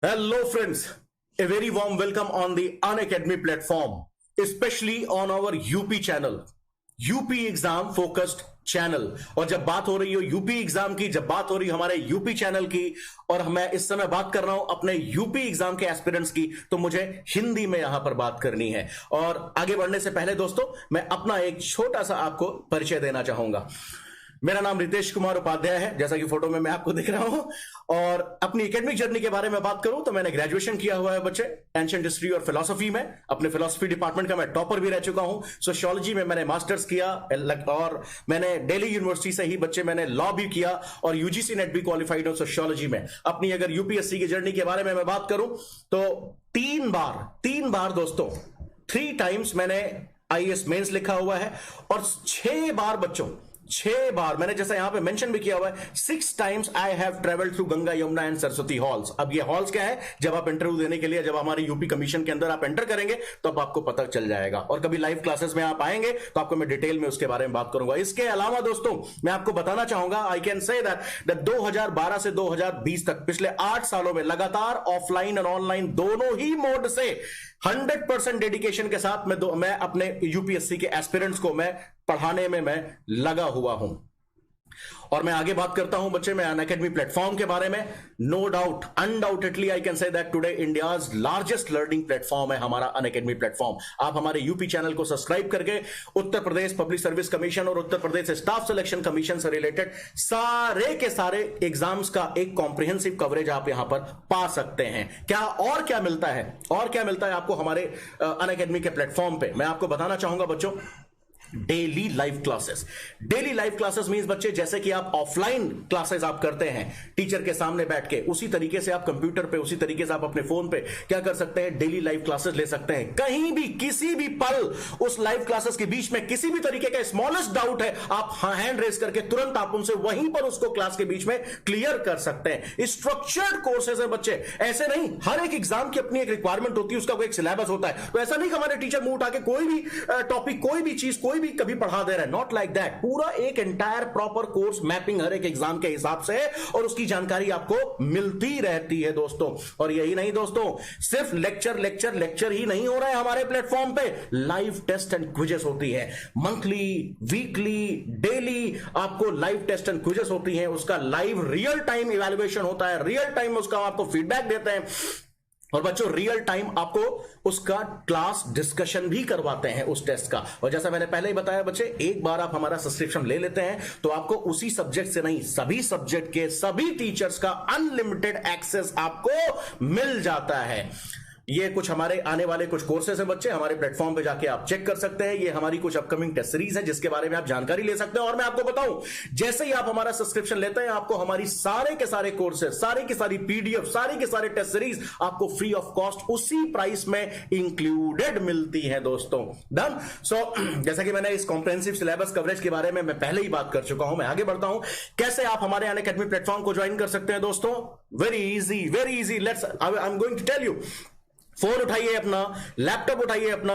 Hello, friends. A very warm welcome on the Unacademy platform, especially on our UP channel, UP exam focused channel. और जब बात हो रही हो UP exam की, जब बात हो रही हमारे यूपी चैनल की, और मैं इस समय बात कर रहा हूं अपने यूपी एग्जाम के एस्पिरेंट्स की, तो मुझे हिंदी में यहां पर बात करनी है। और आगे बढ़ने से पहले दोस्तों, मैं अपना एक छोटा सा आपको परिचय देना चाहूंगा। मेरा नाम रितेश कुमार उपाध्याय है, जैसा कि फोटो में मैं आपको दिख रहा हूं। और अपनी एकेडमिक जर्नी के बारे में बात करूं तो मैंने ग्रेजुएशन किया हुआ है बच्चे, एंशिएंट हिस्ट्री और फिलोसफी में। अपने फिलोसफी डिपार्टमेंट का मैं टॉपर भी रह चुका हूं। सोशियोलॉजी में मैंने मास्टर्स किया, और मैंने दिल्ली यूनिवर्सिटी से ही बच्चे मैंने लॉ भी किया, और यूजीसी नेट भी क्वालिफाइड हूं सोशियोलॉजी में। अपनी अगर यूपीएससी की जर्नी के बारे में मैं बात करूं तो तीन बार दोस्तों, 3 टाइम्स मैंने आईएएस मेंस लिखा हुआ है, और 6 बार बच्चों, 6 बार मैंने, जैसा यहां पे मेंशन भी किया हुआ है, 6 times I have travelled through Ganga Yamuna and Saraswati halls. अब ये हॉल्स क्या है, जब आप इंटरव्यू देने के लिए, जब हमारे यूपी कमीशन के अंदर आप एंटर करेंगे तो अब आपको पता चल जाएगा। और कभी लाइव क्लासेस में आप आएंगे तो आपको मैं डिटेल में उसके बारे में बात करूंगा। इसके अलावा दोस्तों, मैं आपको बताना चाहूंगा, आई कैन से दैट 2012 से 2020 तक, पिछले 8 सालों में लगातार ऑफलाइन और ऑनलाइन दोनों ही मोड से 100% डेडिकेशन के साथ मैं अपने यूपीएससी के एस्पिरेंट्स को मैं पढ़ाने में मैं लगा हुआ हूं। और मैं आगे बात करता हूं बच्चे, मैं अनअकैडमी प्लेटफॉर्म के बारे में। No doubt, undoubtedly I can say that today India's largest learning platform है हमारा अनअकैडमी प्लेटफॉर्म। आप हमारे यूपी चैनल को सब्सक्राइब करके Uttar Pradesh public service commission और Uttar Pradesh staff selection commission से रिलेटेड सारे के सारे एग्जाम्स का एक कॉम्प्रिहेंसिव कवरेज आप यहां पर पा सकते हैं। क्या मिलता है, आपको हमारे अनअकैडमी के प्लेटफॉर्म पे, मैं आपको बताना चाहूंगा बच्चों, daily live classes. Daily live classes means बच्चे, जैसे कि आप ऑफलाइन क्लासेस आप करते हैं टीचर के सामने बैठ के, उसी तरीके से आप कंप्यूटर पे, उसी तरीके से आप अपने फोन पे क्या कर सकते हैं, डेली लाइव क्लासेस ले सकते हैं। कहीं भी किसी भी पल उस लाइव क्लासेस के बीच में किसी भी तरीके का स्मॉलेस्ट डाउट है, आप हैंड रेस करके तुरंत आप उनसे वहीं पर उसको क्लास के बीच में क्लियर कर सकते हैं। स्ट्रक्चर्ड कोर्सेज है बच्चे, ऐसे नहीं, हर एक एग्जाम की अपनी एक रिक्वायरमेंट होती है, उसका कोई एक सिलेबस होता है। तो ऐसा नहीं कि हमारे टीचर मुंह उठा के कोई भी टॉपिक, कोई भी चीज, कोई भी कभी पढ़ा दे रहा है, नॉट लाइक दैट। पूरा एक एंटायर प्रॉपर कोर्स मैपिंग हर एक एग्जाम के हिसाब से, और उसकी जानकारी आपको मिलती रहती है दोस्तों। और यही नहीं दोस्तों, सिर्फ लेक्चर ही नहीं हो रहा है हमारे प्लेटफॉर्म पे, लाइव टेस्ट एंड क्विजेस होती है। मंथली, वीकली, डेली आपको लाइव टेस्ट एंड क्विजेस होती है, उसका लाइव रियल टाइम इवैल्यूएशन होता है, रियल टाइम उसका आपको फीडबैक देते हैं, और बच्चों रियल टाइम आपको उसका क्लास डिस्कशन भी करवाते हैं उस टेस्ट का। और जैसा मैंने पहले ही बताया बच्चे, एक बार आप हमारा सब्सक्रिप्शन ले लेते हैं तो आपको उसी सब्जेक्ट से नहीं, सभी सब्जेक्ट के सभी टीचर्स का अनलिमिटेड एक्सेस आपको मिल जाता है। ये कुछ हमारे आने वाले कुछ कोर्सेस हैं बच्चे, हमारे प्लेटफॉर्म पे जाके आप चेक कर सकते हैं। ये हमारी कुछ अपकमिंग टेस्ट सीरीज है जिसके बारे में आप जानकारी ले सकते हैं। और मैं आपको बताऊं, जैसे ही आप हमारा सब्सक्रिप्शन लेते हैं, आपको हमारी सारे के सारे कोर्सेस, सारी की सारी पीडीएफ, सारी के सारे टेस्ट सीरीज आपको फ्री ऑफ कॉस्ट उसी प्राइस में इंक्लूडेड मिलती है दोस्तों। डन। सो जैसा कि मैंने इस कॉम्प्रिहेंसिव सिलेबस कवरेज के बारे में मैं पहले ही बात कर चुका हूं, मैं आगे बढ़ता हूं। कैसे आप हमारे अनअकैडमी प्लेटफॉर्म को ज्वाइन कर सकते हैं दोस्तों? Very easy, let's, I am going to tell you. Phone उठाइए अपना, लैपटॉप उठाइए अपना,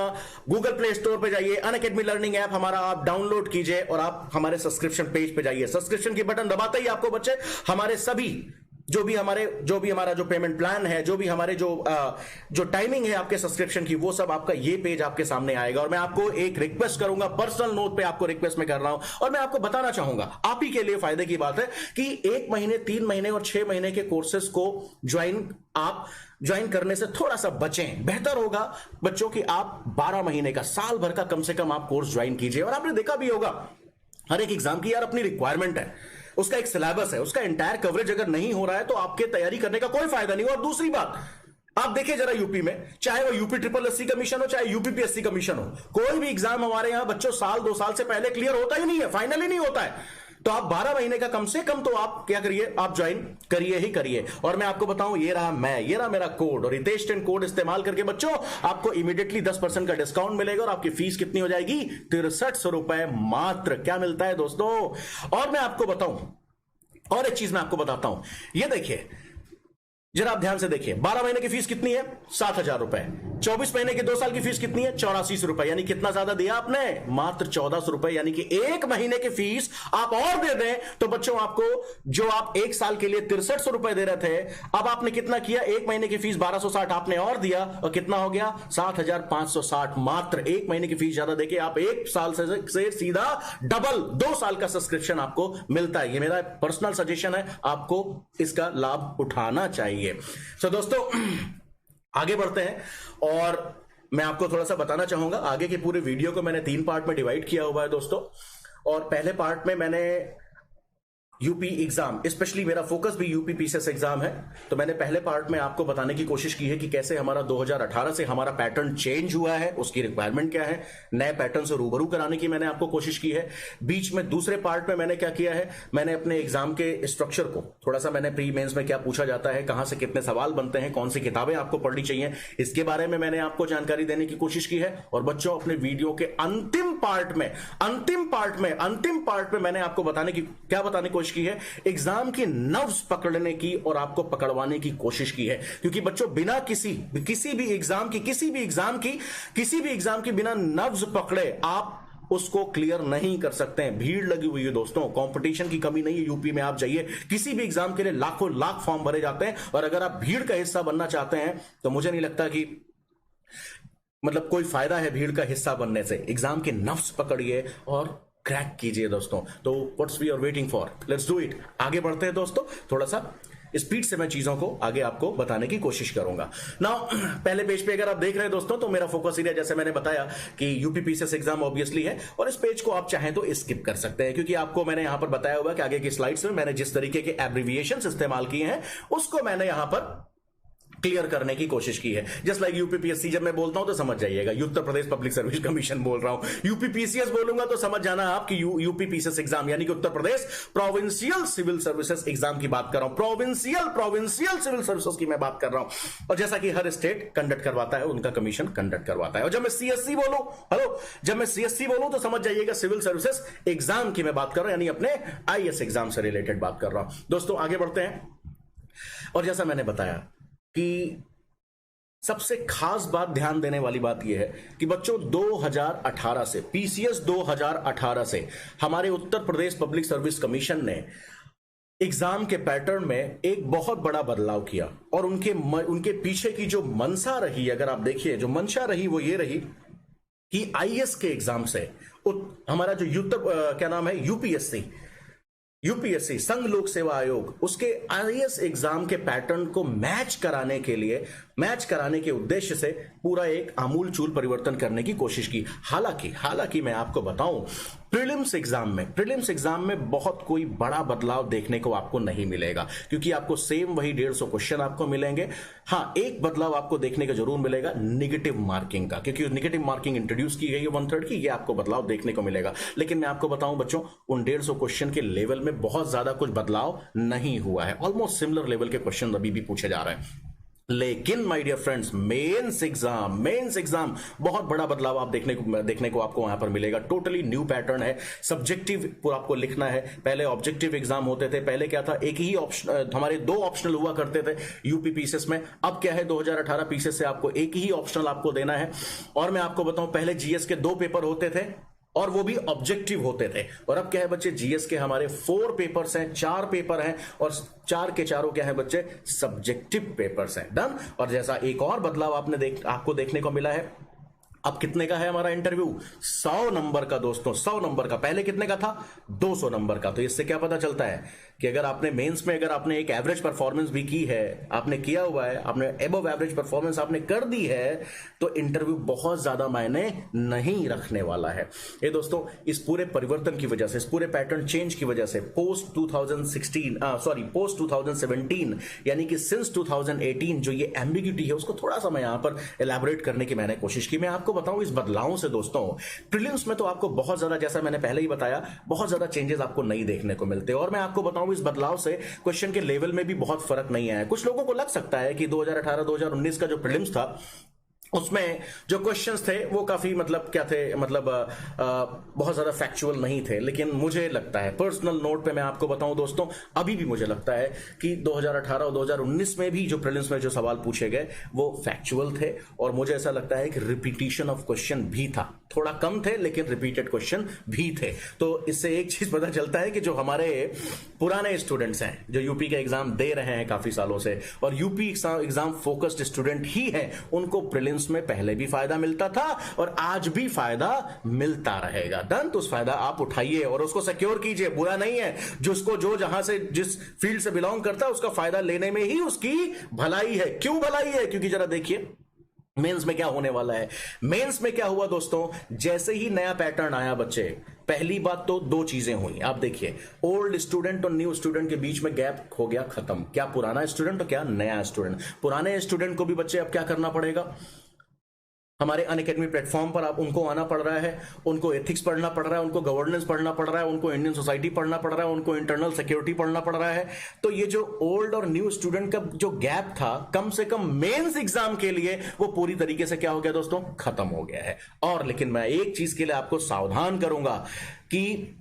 गूगल प्ले स्टोर पे जाइए, अनअकैडमी लर्निंग ऐप हमारा आप डाउनलोड कीजिए, और आप हमारे सब्सक्रिप्शन पेज पे जाइए। सब्सक्रिप्शन की बटन दबाते ही आपको बच्चे हमारे सभी जो भी हमारा जो पेमेंट प्लान है, जो भी हमारे जो टाइमिंग है आपके सब्सक्रिप्शन की, वो सब आपका ये पेज आपके सामने आएगा। और मैं आपको एक रिक्वेस्ट करूंगा, पर्सनल नोट पे आपको रिक्वेस्ट में कर रहा हूं, और मैं आपको बताना चाहूंगा, आप ही के लिए फायदे की बात है कि 1 महीने, 3 महीने और 6 महीने के कोर्सेज को ज्वाइन करने से थोड़ा सा बचें। बेहतर होगा बच्चों कि आप 12 महीने का, साल भर का कम से कम आप कोर्स ज्वाइन कीजिए। और आपने देखा भी होगा, हर एक एग्जाम की यार अपनी रिक्वायरमेंट है, उसका एक सिलेबस है, उसका एंटायर कवरेज अगर नहीं हो रहा है तो आपके तैयारी करने का कोई फायदा नहीं। और दूसरी बात, आप देखिए जरा यूपी में, चाहे वो यूपी ट्रिपल एससी कमीशन हो, चाहे यूपीपीएससी कमीशन हो, कोई भी एग्जाम हमारे यहां बच्चों साल 2 साल से पहले क्लियर होता ही नहीं है, फाइनल ही नहीं होता है। तो आप 12 महीने का कम से कम तो आप क्या करिए, आप ज्वाइन करिए ही करिए। और मैं आपको बताऊं, ये रहा मेरा कोड, और रितेश 10 कोड इस्तेमाल करके बच्चों आपको इमीडिएटली 10% का डिस्काउंट मिलेगा, और आपकी फीस कितनी हो जाएगी? 6300 रुपए मात्र। क्या मिलता है दोस्तों? और मैं आपको बताऊं, और एक चीज मैं आपको बताता हूं, ये देखिए, जरा आप ध्यान से देखिए, 12 महीने की फीस कितनी है? 7,000 रुपए। 24 महीने के 2 साल की फीस कितनी है? 84 रुपए। यानी कितना ज्यादा दिया आपने? मात्र 1400 रुपए। यानी कि 1 महीने की फीस आप और दे दें तो बच्चों आपको, जो आप 1 साल के लिए 6300 रुपए दे रहे थे, अब आपने कितना किया? 1 महीने की फीस 1260 आपने और दिया, और कितना हो गया? 7,560। मात्र 1 महीने की फीस ज्यादा देके आप 1 साल से सीधा डबल 2 साल का सब्सक्रिप्शन आपको मिलता है। ये मेरा पर्सनल सजेशन है, आपको इसका लाभ उठाना चाहिए। सो दोस्तों, आगे बढ़ते हैं और मैं आपको थोड़ा सा बताना चाहूंगा। आगे के पूरे वीडियो को मैंने 3 पार्ट में डिवाइड किया हुआ है दोस्तों, और पहले पार्ट में मैंने यूपी एग्जाम, स्पेशली मेरा फोकस भी यूपी पीसीएस एग्जाम है, तो मैंने पहले पार्ट में आपको बताने की कोशिश की है कि कैसे हमारा 2018 से हमारा पैटर्न चेंज हुआ है, उसकी रिक्वायरमेंट क्या है, नए पैटर्न से रूबरू कराने की मैंने आपको कोशिश की है। बीच में दूसरे पार्ट में मैंने क्या किया है, मैंने अपने एग्जाम के स्ट्रक्चर को थोड़ा सा, मैंने प्री मेंस में क्या पूछा जाता है, कहां से कितने सवाल बनते हैं, कौन सी किताबें आपको पढ़नी चाहिए, इसके बारे में मैंने आपको जानकारी देने की कोशिश की है। और बच्चों, अपने वीडियो के अंतिम पार्ट में मैंने आपको बताने की कोशिश की है, एग्जाम की नर्व्स पकड़ने की और आपको पकड़वाने की कोशिश की है। क्योंकि बच्चों, बिना किसी भी एग्जाम की बिना नर्व्स पकड़े आप उसको क्लियर नहीं कर सकते हैं। भीड़ लगी हुई है दोस्तों, कंपटीशन की कमी नहीं है। यूपी में आप जाइए, किसी भी एग्जाम के लिए लाखों लाख फॉर्म भरे जाते हैं, और अगर आप भीड़ का हिस्सा बनना चाहते हैं तो मुझे नहीं लगता कि मतलब कोई फायदा है भीड़ का हिस्सा बनने से। एग्जाम के नर्व्स पकड़िए और क्रैक कीजिए दोस्तों। तो what's we are waiting for, let's do it. आगे बढ़ते हैं दोस्तों, थोड़ा सा स्पीड से मैं चीजों को आगे आपको बताने की कोशिश करूंगा। नाउ, पहले पेज पे अगर आप देख रहे हैं दोस्तों, तो मेरा फोकस एरिया, जैसे मैंने बताया कि यूपी पीसीएस एग्जाम ऑब्वियसली है, और इस पेज को आप चाहें तो स्किप कर सकते हैं, क्योंकि आपको मैंने यहां पर बताया हुआ कि आगे की स्लाइड्स में मैंने जिस तरीके के एब्रिविएशंस इस्तेमाल किए हैं उसको मैंने यहां पर क्लियर करने की कोशिश की है। जस्ट लाइक यूपीपीएससी जब मैं बोलता हूं तो समझ जाइएगा, Uttar Pradesh public service commission बोल रहा हूं। यूपीपीसीएस बोलूंगा तो समझ जाना आप कि यूपीपीसीएस एग्जाम, यानी कि Uttar Pradesh provincial civil services exam की बात कर रहा हूं। प्रोविंशियल सिविल सर्विसेज की मैं बात कर रहा हूं, और जैसा कि हर स्टेट कंडक्ट करवाता है, उनका कमीशन कंडक्ट करवाता है। और जब मैं सीएससी बोलूं तो समझ जाइएगा सिविल सर्विसेज एग्जाम की मैं बात कर रहा हूं, यानी अपने आईएएस एग्जाम से रिलेटेड बात कर रहा हूं। दोस्तों, आगे बढ़ते हैं। और जैसा मैंने बताया कि सबसे खास बात, ध्यान देने वाली बात यह है कि बच्चों, 2018 से पीसीएस 2018 से हमारे Uttar Pradesh public service commission ने एग्जाम के पैटर्न में एक बहुत बड़ा बदलाव किया। और उनके पीछे की जो मंशा रही, अगर आप देखिए, जो मंशा रही वो ये रही कि आईएएस के एग्जाम से हमारा जो क्या नाम है, यूपीएससी संघ लोक सेवा आयोग, उसके आईएएस एग्जाम के पैटर्न को मैच कराने के उद्देश्य से पूरा एक आमूलचूल परिवर्तन करने की कोशिश की। हालांकि मैं आपको बताऊं, प्रीलिम्स एग्जाम में बहुत कोई बड़ा बदलाव देखने को आपको नहीं मिलेगा, क्योंकि आपको सेम वही 150 क्वेश्चन आपको मिलेंगे। हाँ, एक बदलाव आपको देखने को जरूर मिलेगा, निगेटिव मार्किंग का, क्योंकि निगेटिव मार्किंग इंट्रोड्यूस की गई है 1/3 की, ये आपको बदलाव देखने को मिलेगा। लेकिन मैं आपको बताऊं बच्चों, उन 150 क्वेश्चन के लेवल में बहुत ज्यादा कुछ बदलाव नहीं हुआ है। ऑलमोस्ट सिमिलर लेवल के क्वेश्चन अभी भी पूछे जा रहे हैं। लेकिन my dear friends, mains exam बहुत बड़ा बदलाव आप देखने को आपको वहां पर मिलेगा। टोटली न्यू पैटर्न है। सब्जेक्टिव आपको लिखना है। पहले ऑब्जेक्टिव एग्जाम होते थे, पहले क्या था, एक ही ऑप्शन, हमारे 2 ऑप्शनल हुआ करते थे यूपी पीसीएस में। अब क्या है, 2018 पीसीएस से आपको एक ही ऑप्शनल आपको देना है। और मैं आपको बताऊं, पहले जीएस के 2 पेपर होते थे और वो भी ऑब्जेक्टिव होते थे, और अब क्या है बच्चे, जीएस के हमारे 4 पेपर्स हैं, 4 पेपर हैं, और 4 के चारों क्या है बच्चे, सब्जेक्टिव पेपर्स हैं। डन। और जैसा एक और बदलाव आपको देखने को मिला है, अब कितने का है हमारा इंटरव्यू, 100 नंबर का दोस्तों, 100 नंबर का। पहले कितने का था, 200 नंबर का। तो इससे क्या पता चलता है कि अगर आपने मेंस में, अगर आपने एक एवरेज परफॉर्मेंस भी की है, आपने किया हुआ है, आपने एबव एवरेज परफॉर्मेंस आपने कर दी है, तो इंटरव्यू बहुत ज्यादा मायने नहीं रखने वाला है। ये दोस्तों, इस पूरे परिवर्तन की वजह से, इस पूरे पैटर्न चेंज की वजह से, पोस्ट 2017, यानी कि सिंस 2018 जो ये एम्बिग्यूटी है, उसको थोड़ा सा मैं यहां पर एलैबोरेट करने की मैंने कोशिश की। मैं आपको बताऊं, इस बदलावों से दोस्तों, प्रीलिम्स में तो आपको बहुत ज्यादा, जैसा मैंने पहले ही बताया, बहुत ज्यादा चेंजेस आपको नहीं देखने को मिलते। और मैं आपको बताऊं, इस बदलाव से क्वेश्चन के लेवल में भी बहुत फर्क नहीं आया। कुछ लोगों को लग सकता है कि 2018-2019 का जो प्रीलिम्स था उसमें जो क्वेश्चंस थे वो काफी मतलब क्या थे, मतलब बहुत ज्यादा फैक्चुअल नहीं थे, लेकिन मुझे लगता है पर्सनल नोट पे मैं आपको बताऊं दोस्तों, अभी भी मुझे लगता है कि 2018 और 2019 में भी जो प्रीलिम्स में जो सवाल पूछे गए वो फैक्चुअल थे। और मुझे ऐसा लगता है कि रिपीटिशन ऑफ क्वेश्चन भी था, थोड़ा कम थे लेकिन रिपीटेड क्वेश्चन भी थे। तो इससे एक चीज पता चलता है कि जो हमारे पुराने स्टूडेंट्स हैं जो यूपी का एग्जाम दे रहे हैं काफी सालों से और यूपी एग्जाम फोकस्ड स्टूडेंट ही हैं, उनको प्रीलिम्स में पहले भी फायदा मिलता था और आज भी फायदा मिलता रहेगा। डन, तो उस फायदा आप उठाइए और उसको सिक्योर कीजिए। बुरा नहीं है, जिसको जो जहां से जिस फील्ड से बिलोंग करता है उसका फायदा लेने में ही उसकी भलाई है। क्यों भलाई है? क्योंकि जरा देखिए मेंस में क्या होने वाला है। मेंस में क्या हुआ दोस्तों, जैसे ही नया पैटर्न आया बच्चे, पहली बात तो दो चीजें हुई। आप देखिए ओल्ड स्टूडेंट और न्यू स्टूडेंट के बीच में गैप हो गया खत्म। क्या पुराना स्टूडेंट और क्या नया स्टूडेंट। पुराने स्टूडेंट को भी बच्चे अब क्या करना पड़ेगा, हमारे अनअकैडमी प्लेटफॉर्म पर आप उनको आना पड़ रहा है, उनको एथिक्स पढ़ना पड़ रहा है, उनको गवर्नेंस पढ़ना पड़ रहा है, उनको इंडियन सोसाइटी पढ़ना पड़ रहा है, उनको इंटरनल सिक्योरिटी पढ़ना पड़ रहा है। तो ये जो ओल्ड और न्यू स्टूडेंट का जो गैप था कम से कम मेंस एग्जाम के लिए वो पूरी तरीके से क्या हो गया दोस्तों, खत्म हो गया है। और लेकिन मैं एक चीज के लिए आपको सावधान करूंगा कि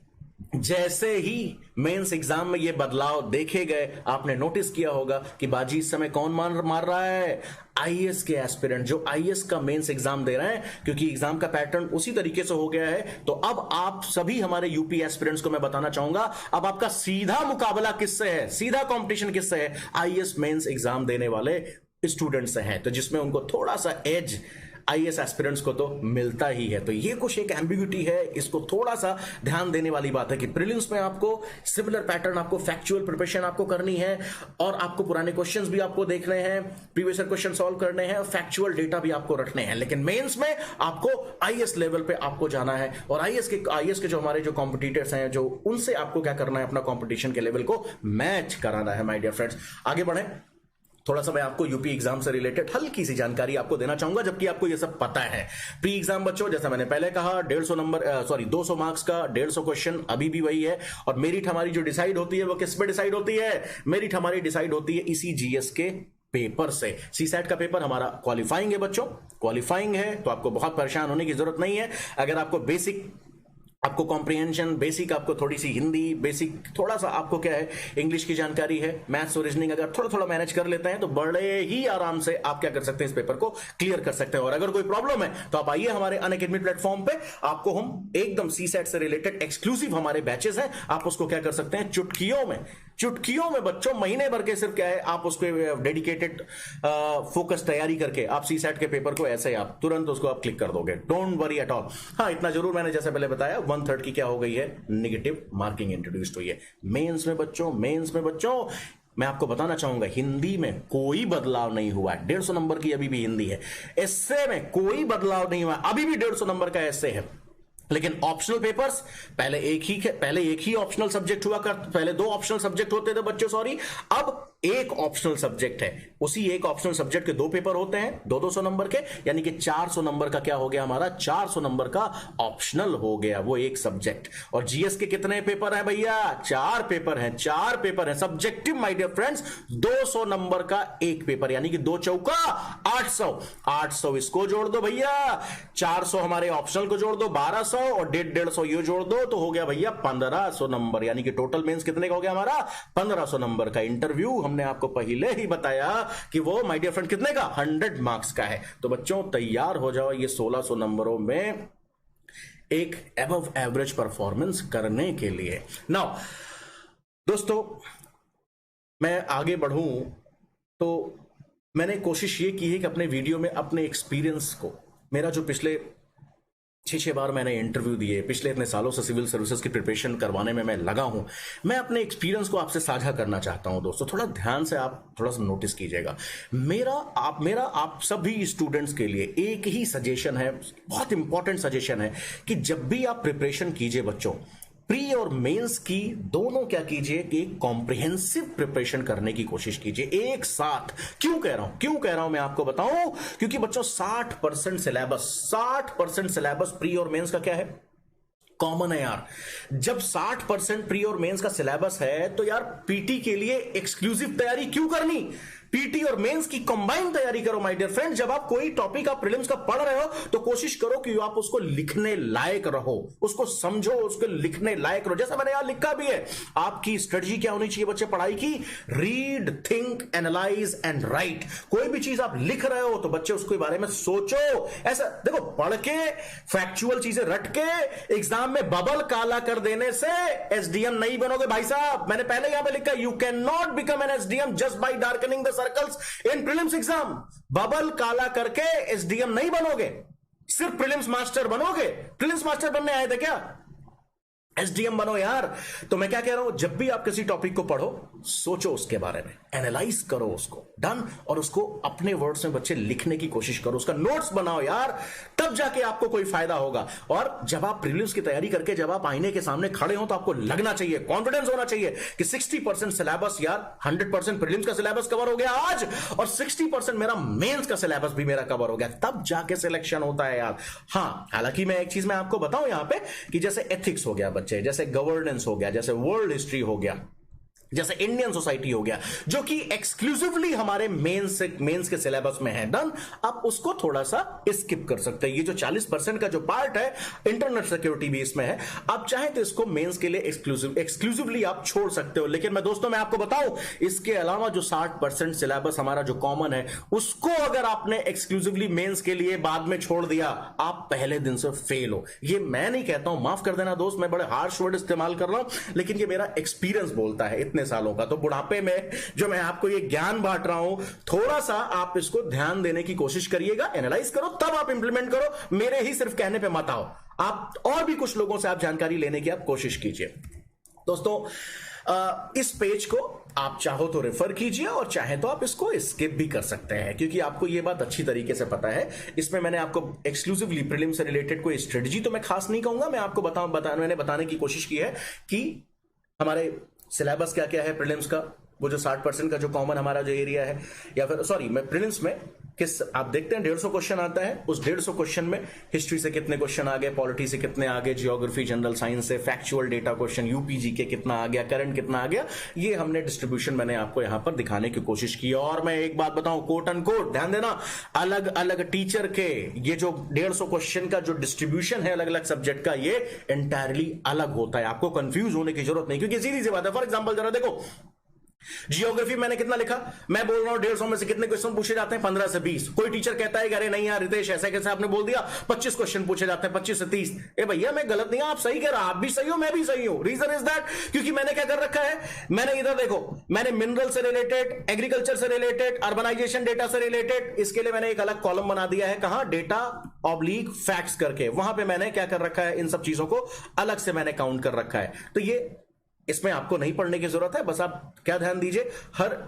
जैसे ही मेंस एग्जाम में ये बदलाव देखे गए, आपने नोटिस किया होगा कि बाजी इस समय कौन मार रहा है, आईएएस के एस्पिरेंट जो आईएएस का मेंस एग्जाम दे रहे हैं, क्योंकि एग्जाम का पैटर्न उसी तरीके से हो गया है। तो अब आप सभी हमारे यूपी एस्पिरेंट्स को मैं बताना चाहूंगा, अब आपका सीधा मुकाबला किससे है, सीधा कंपटीशन किससे है, आईएएस मेंस एग्जाम देने वाले स्टूडेंट से है। तो जिसमें उनको थोड़ा सा एज आईएएस एस्पिरेंट्स को तो मिलता ही है। तो ये कुछ एक एम्बिग्यूटी है, इसको थोड़ा सा ध्यान देने वाली बात है कि प्रीलिम्स में आपको सिमिलर पैटर्न, आपको फैक्चुअल प्रिपरेशन आपको करनी है और आपको पुराने क्वेश्चंस भी आपको देखने हैं, प्रीवियस ईयर क्वेश्चन सॉल्व करने हैं, फैक्चुअल डेटा भी आपको रखने हैं। लेकिन मेंस में आपको आईएएस लेवल पे आपको जाना है और आईएएस के जो हमारे जो कॉम्पिटिटर्स हैं, जो उनसे आपको क्या करना है, अपना कॉम्पिटिशन के लेवल को मैच कराना है। माय डियर फ्रेंड्स, आगे बढ़े, थोड़ा सा मैं आपको यूपी एग्जाम से रिलेटेड हल्की सी जानकारी आपको देना चाहूंगा, जबकि आपको ये सब पता है। प्री एग्जाम बच्चों, जैसा मैंने पहले कहा, 200 मार्क्स का 150 क्वेश्चन अभी भी वही है। और मेरिट हमारी जो डिसाइड होती है वो किस पे डिसाइड होती है, मेरिट हमारी डिसाइड होती है इसी जीएस के पेपर से। सीसैट का पेपर हमारा क्वालिफाइंग है बच्चों, क्वालिफाइंग है तो आपको बहुत परेशान होने की जरूरत नहीं है। अगर आपको बेसिक, आपको कॉम्प्रिहेंशन, बेसिक आपको थोड़ी सी हिंदी, बेसिक थोड़ा सा आपको क्या है इंग्लिश की जानकारी है, मैथ्स और रीजनिंग अगर थोड़ा थोड़ा मैनेज कर लेते हैं तो बड़े ही आराम से आप क्या कर सकते हैं, इस पेपर को क्लियर कर सकते हैं। और अगर कोई प्रॉब्लम है तो आप आइए हमारे अनअकैडमी प्लेटफॉर्म पे, आपको हम एकदम सीसैट से रिलेटेड एक्सक्लूसिव हमारे बैचेस हैं, आप उसको क्या कर सकते हैं, चुटकियों में बच्चों, महीने भर के सिर्फ क्या है, आप उसको डेडिकेटेड फोकस तैयारी करके आप सीसैट के पेपर को ऐसे आप तुरंत उसको आप क्लिक कर दोगे। Don't worry at all. हाँ, इतना जरूर मैंने जैसे पहले बताया 1/3 की क्या हो गई है, नेगेटिव मार्किंग इंट्रोड्यूस्ड हुई है। मेंस में बच्चों मैं आपको बताना चाहूंगा हिंदी में कोई बदलाव नहीं हुआ है। 150 नंबर की अभी भी हिंदी है। एस्से में कोई बदलाव नहीं हुआ, अभी भी 150 नंबर का एस्से है। लेकिन ऑप्शनल पेपर्स पहले एक ही ऑप्शनल सब्जेक्ट हुआ कर, पहले 2 ऑप्शनल सब्जेक्ट होते थे बच्चों, सॉरी, अब एक ऑप्शनल सब्जेक्ट है। उसी एक ऑप्शनल सब्जेक्ट के 2 पेपर होते हैं 200 नंबर के, यानी कि 400 नंबर का क्या हो गया हमारा, 400 नंबर का ऑप्शनल हो गया वो एक सब्जेक्ट। और जीएस के कितने पेपर हैं भैया, 4 पेपर हैं subjective my dear friends. 200 number का एक पेपर, यानी कि 2 चौका 800 इसको जोड़ दो भैया, 400 हमारे ऑप्शनल को जोड़ दो 1200 और 150 ये जोड़ दो तो हो गया भैया 1500 नंबर। यानी कि टोटल मेंस कितने का हो गया हमारा, 1500 नंबर का। इंटरव्यू हमने आपको पहले ही बताया कि वो माय डियर फ्रेंड कितने का, 100 मार्क्स का है। तो बच्चों तैयार हो जाओ ये 1600 नंबरों में एक अबव एवरेज परफॉर्मेंस करने के लिए। नाउ दोस्तों मैं आगे बढ़ूं तो मैंने कोशिश ये की है कि अपने वीडियो में अपने एक्सपीरियंस को, मेरा जो पिछले 6 बार मैंने इंटरव्यू दिए, पिछले इतने सालों से सिविल सर्विसेज की प्रिपरेशन करवाने में मैं लगा हूं, मैं अपने एक्सपीरियंस को आपसे साझा करना चाहता हूं। दोस्तों थोड़ा ध्यान से आप थोड़ा सा नोटिस कीजिएगा। मेरा आप सभी स्टूडेंट्स के लिए एक ही सजेशन है, बहुत इंपॉर्टेंट सजेशन है कि जब भी आप प्रिपरेशन कीजिए बच्चों, प्री और मेंस की दोनों क्या कीजिए कि कॉम्प्रिहेंसिव प्रिपरेशन करने की कोशिश कीजिए एक साथ। क्यों कह रहा हूं मैं आपको बताऊं, क्योंकि बच्चों 60% सिलेबस प्री और मेंस का क्या है, कॉमन है यार। जब 60% प्री और मेंस का सिलेबस है तो यार पीटी के लिए एक्सक्लूसिव तैयारी क्यों करनी? पीटी और मेंस की कंबाइंड तैयारी करो माय डियर फ्रेंड। जब आप कोई टॉपिक आप प्रीलिम्स का पढ़ रहे हो तो कोशिश करो कि आप उसको लिखने लायक रहो, उसको समझो, उसको लिखने लायक रहो। जैसा मैंने यहां लिखा भी है, आपकी स्ट्रेटजी क्या होनी चाहिए बच्चे पढ़ाई की? Read, think, analyse and right. कोई भी चीज आप लिख रहे हो तो बच्चे उसके बारे में सोचो। ऐसा देखो, पढ़ के फैक्चुअल चीजें रट के एग्जाम में बबल काला कर देने से एसडीएम नहीं बनोगे भाई साहब। मैंने पहले यहां पे लिखा, you can not become an SDM just by darkening the circles in prelims exam. Bubble काला करके एसडीएम नहीं बनोगे, सिर्फ प्रीलिम्स मास्टर बनोगे। प्रीलिम्स मास्टर बनने आए थे क्या? एसडीएम बनो यार। तो मैं क्या कह रहा हूं, जब भी आप किसी टॉपिक को पढ़ो सोचो उसके बारे में, एनालाइज करो उसको, डन। और उसको अपने वर्ड्स में बच्चे लिखने की कोशिश करो, उसका नोट्स बनाओ यार, तब जाके आपको कोई फायदा होगा। और जब आप प्रीलिम्स की तैयारी करके जब आप आईने के सामने खड़े हो तो आपको लगना चाहिए, कॉन्फिडेंस होना चाहिए कि 60% सिलेबस यार, 100% प्रीलिम्स का सिलेबस कवर हो गया आज और 60% मेरा मेंस का सिलेबस भी मेरा कवर हो गया, तब जाके सिलेक्शन होता है यार। हां, हालांकि मैं एक चीज मैं आपको बताऊं यहां पे कि जैसे एथिक्स हो गया बच्चे, जैसे गवर्नेंस हो गया, जैसे वर्ल्ड हिस्ट्री हो गया, जैसे इंडियन सोसाइटी हो गया, जो कि एक्सक्लूसिवली हमारे मेंस के सिलेबस में है, डन। आप उसको थोड़ा सा स्किप कर सकते हैं। ये जो 40% का जो पार्ट है, इंटरनेट सिक्योरिटी भी इसमें है, आप चाहें तो इसको मेंस के लिए एक्सक्लूसिवली आप छोड़ सकते हो। लेकिन मैं दोस्तों मैं आपको बताऊं, इसके अलावा जो 60% सिलेबस हमारा जो कॉमन है, उसको अगर आपने एक्सक्लूसिवली मेंस के लिए बाद में छोड़ दिया, आप पहले दिन से फेल हो। ये मैं नहीं कहता हूं, माफ कर देना दोस्त, मैं बड़े हार्श वर्ड इस्तेमाल कर रहा हूं, लेकिन ये मेरा एक्सपीरियंस बोलता है इतने सालों का। तो बुढ़ापे में जो मैं आपको ये ज्ञान बांट रहा हूं, थोड़ा सा आप इसको ध्यान देने की कोशिश करिएगा, एनालाइज करो, तब आप इंप्लीमेंट करो। मेरे ही सिर्फ कहने पे मत आओ, आप और भी कुछ लोगों से आप जानकारी लेने की आप कोशिश कीजिए। दोस्तों इस पेज को आप चाहो तो रेफर कीजिए और चाहे तो आप इसको स्किप भी कर सकते हैं, क्योंकि आपको ये बात अच्छी तरीके से पता है। इसमें मैंने आपको एक्सक्लूसिवली प्रीलिम से रिलेटेड कोई स्ट्रेटजी तो मैं खास नहीं कहूंगा, मैं आपको मैंने बताने की कोशिश की है कि हमारे सिलेबस क्या क्या है प्रीलिम्स का, वो जो 60% का जो कॉमन हमारा जो एरिया है, या फिर सॉरी मैं प्रीलिम्स में किस आप देखते हैं 150 क्वेश्चन आता है, उस 150 क्वेश्चन में हिस्ट्री से कितने क्वेश्चन आ गए, पॉलिटी से कितने आ गए, जियोग्राफी जनरल साइंस से फैक्चुअल डेटा क्वेश्चन, यूपीजी के कितना आ गया, करंट कितना आ गया, ये हमने डिस्ट्रीब्यूशन मैंने आपको यहां पर दिखाने की कोशिश की। और मैं एक बात बताऊं, कोट एंड कोट ध्यान देना, अलग अलग टीचर के ये जो 150 क्वेश्चन का जो डिस्ट्रीब्यूशन है अलग अलग सब्जेक्ट का, ये एंटायरली अलग होता है। आपको कंफ्यूज होने की जरूरत नहीं, क्योंकि सीधी सी बात है। फॉर एग्जाम्पल जरा देखो, जियोग्राफी मैंने कितना लिखा, मैं बोल रहा हूं 150 में से कितने क्वेश्चन पूछे जाते हैं, 15 से 20। कोई टीचर कहता है अरे नहीं यार रितेश ऐसा कैसे आपने बोल दिया, 25 क्वेश्चन पूछे जाते हैं, 25 से 30। ए भैया मैं गलत नहीं हूं, आप सही कह रहा, आप भी सही हो, मैं भी सही हूं। रीजन इज दैट, क्योंकि मैंने क्या कर रखा है, मैंने इधर देखो, मैंने मिनरल से रिलेटेड, एग्रीकल्चर से रिलेटेड, अर्बनाइजेशन डेटा से रिलेटेड, इसके लिए मैंने एक अलग कॉलम बना दिया है, कहां, डेटा ऑब्लिक फैक्ट्स करके, वहां पे मैंने क्या कर रखा है, इन सब चीजों को अलग से मैंने काउंट कर रखा है। तो ये इसमें आपको नहीं पढ़ने की जरूरत है, बस आप क्या ध्यान दीजिए,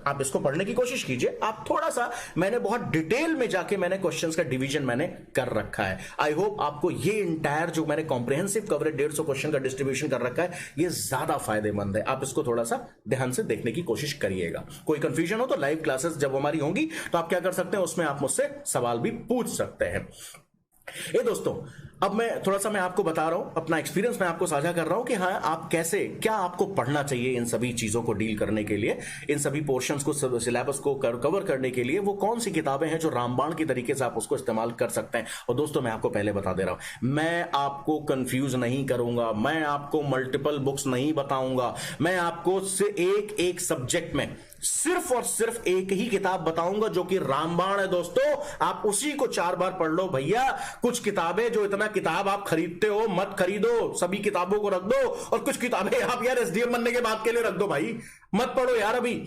आप इसको पढ़ने की कोशिश कीजिए। आप थोड़ा सा, मैंने बहुत डिटेल में जाके मैंने क्वेश्चंस का डिवीजन मैंने कर रखा है। आई होप आपको ये इंटायर जो मैंने कॉम्प्रिहेंसिव कवरेज 150 क्वेश्चन का डिस्ट्रीब्यूशन कर रखा है, ये ज्यादा फायदेमंद है। आप इसको थोड़ा सा ध्यान से देखने की कोशिश करिएगा। कोई कंफ्यूजन हो तो लाइव क्लासेस जब हमारी होंगी तो आप क्या कर सकते हैं, उसमें आप मुझसे सवाल भी पूछ सकते हैं। ये दोस्तों अब मैं थोड़ा सा मैं आपको बता रहा हूं, अपना एक्सपीरियंस मैं आपको साझा कर रहा हूं कि हाँ आप कैसे, क्या आपको पढ़ना चाहिए इन सभी चीजों को डील करने के लिए, इन सभी पोर्शंस को, सिलेबस को कवर करने के लिए वो कौन सी किताबें हैं जो रामबाण की तरीके से आप उसको इस्तेमाल कर सकते हैं। और दोस्तों मैं आपको पहले बता दे रहा हूं, मैं आपको कंफ्यूज नहीं करूंगा, मैं आपको मल्टीपल बुक्स नहीं बताऊंगा, मैं आपको एक एक सब्जेक्ट में सिर्फ और सिर्फ एक ही किताब बताऊंगा जो कि रामबाण है। दोस्तों आप उसी को 4 बार पढ़ लो भैया। कुछ किताबें जो इतना किताब आप खरीदते हो मत खरीदो, सभी किताबों को रख दो, और कुछ किताबें आप यार एसडीएम बनने के बाद के लिए रख दो भाई, मत पढ़ो यार। अभी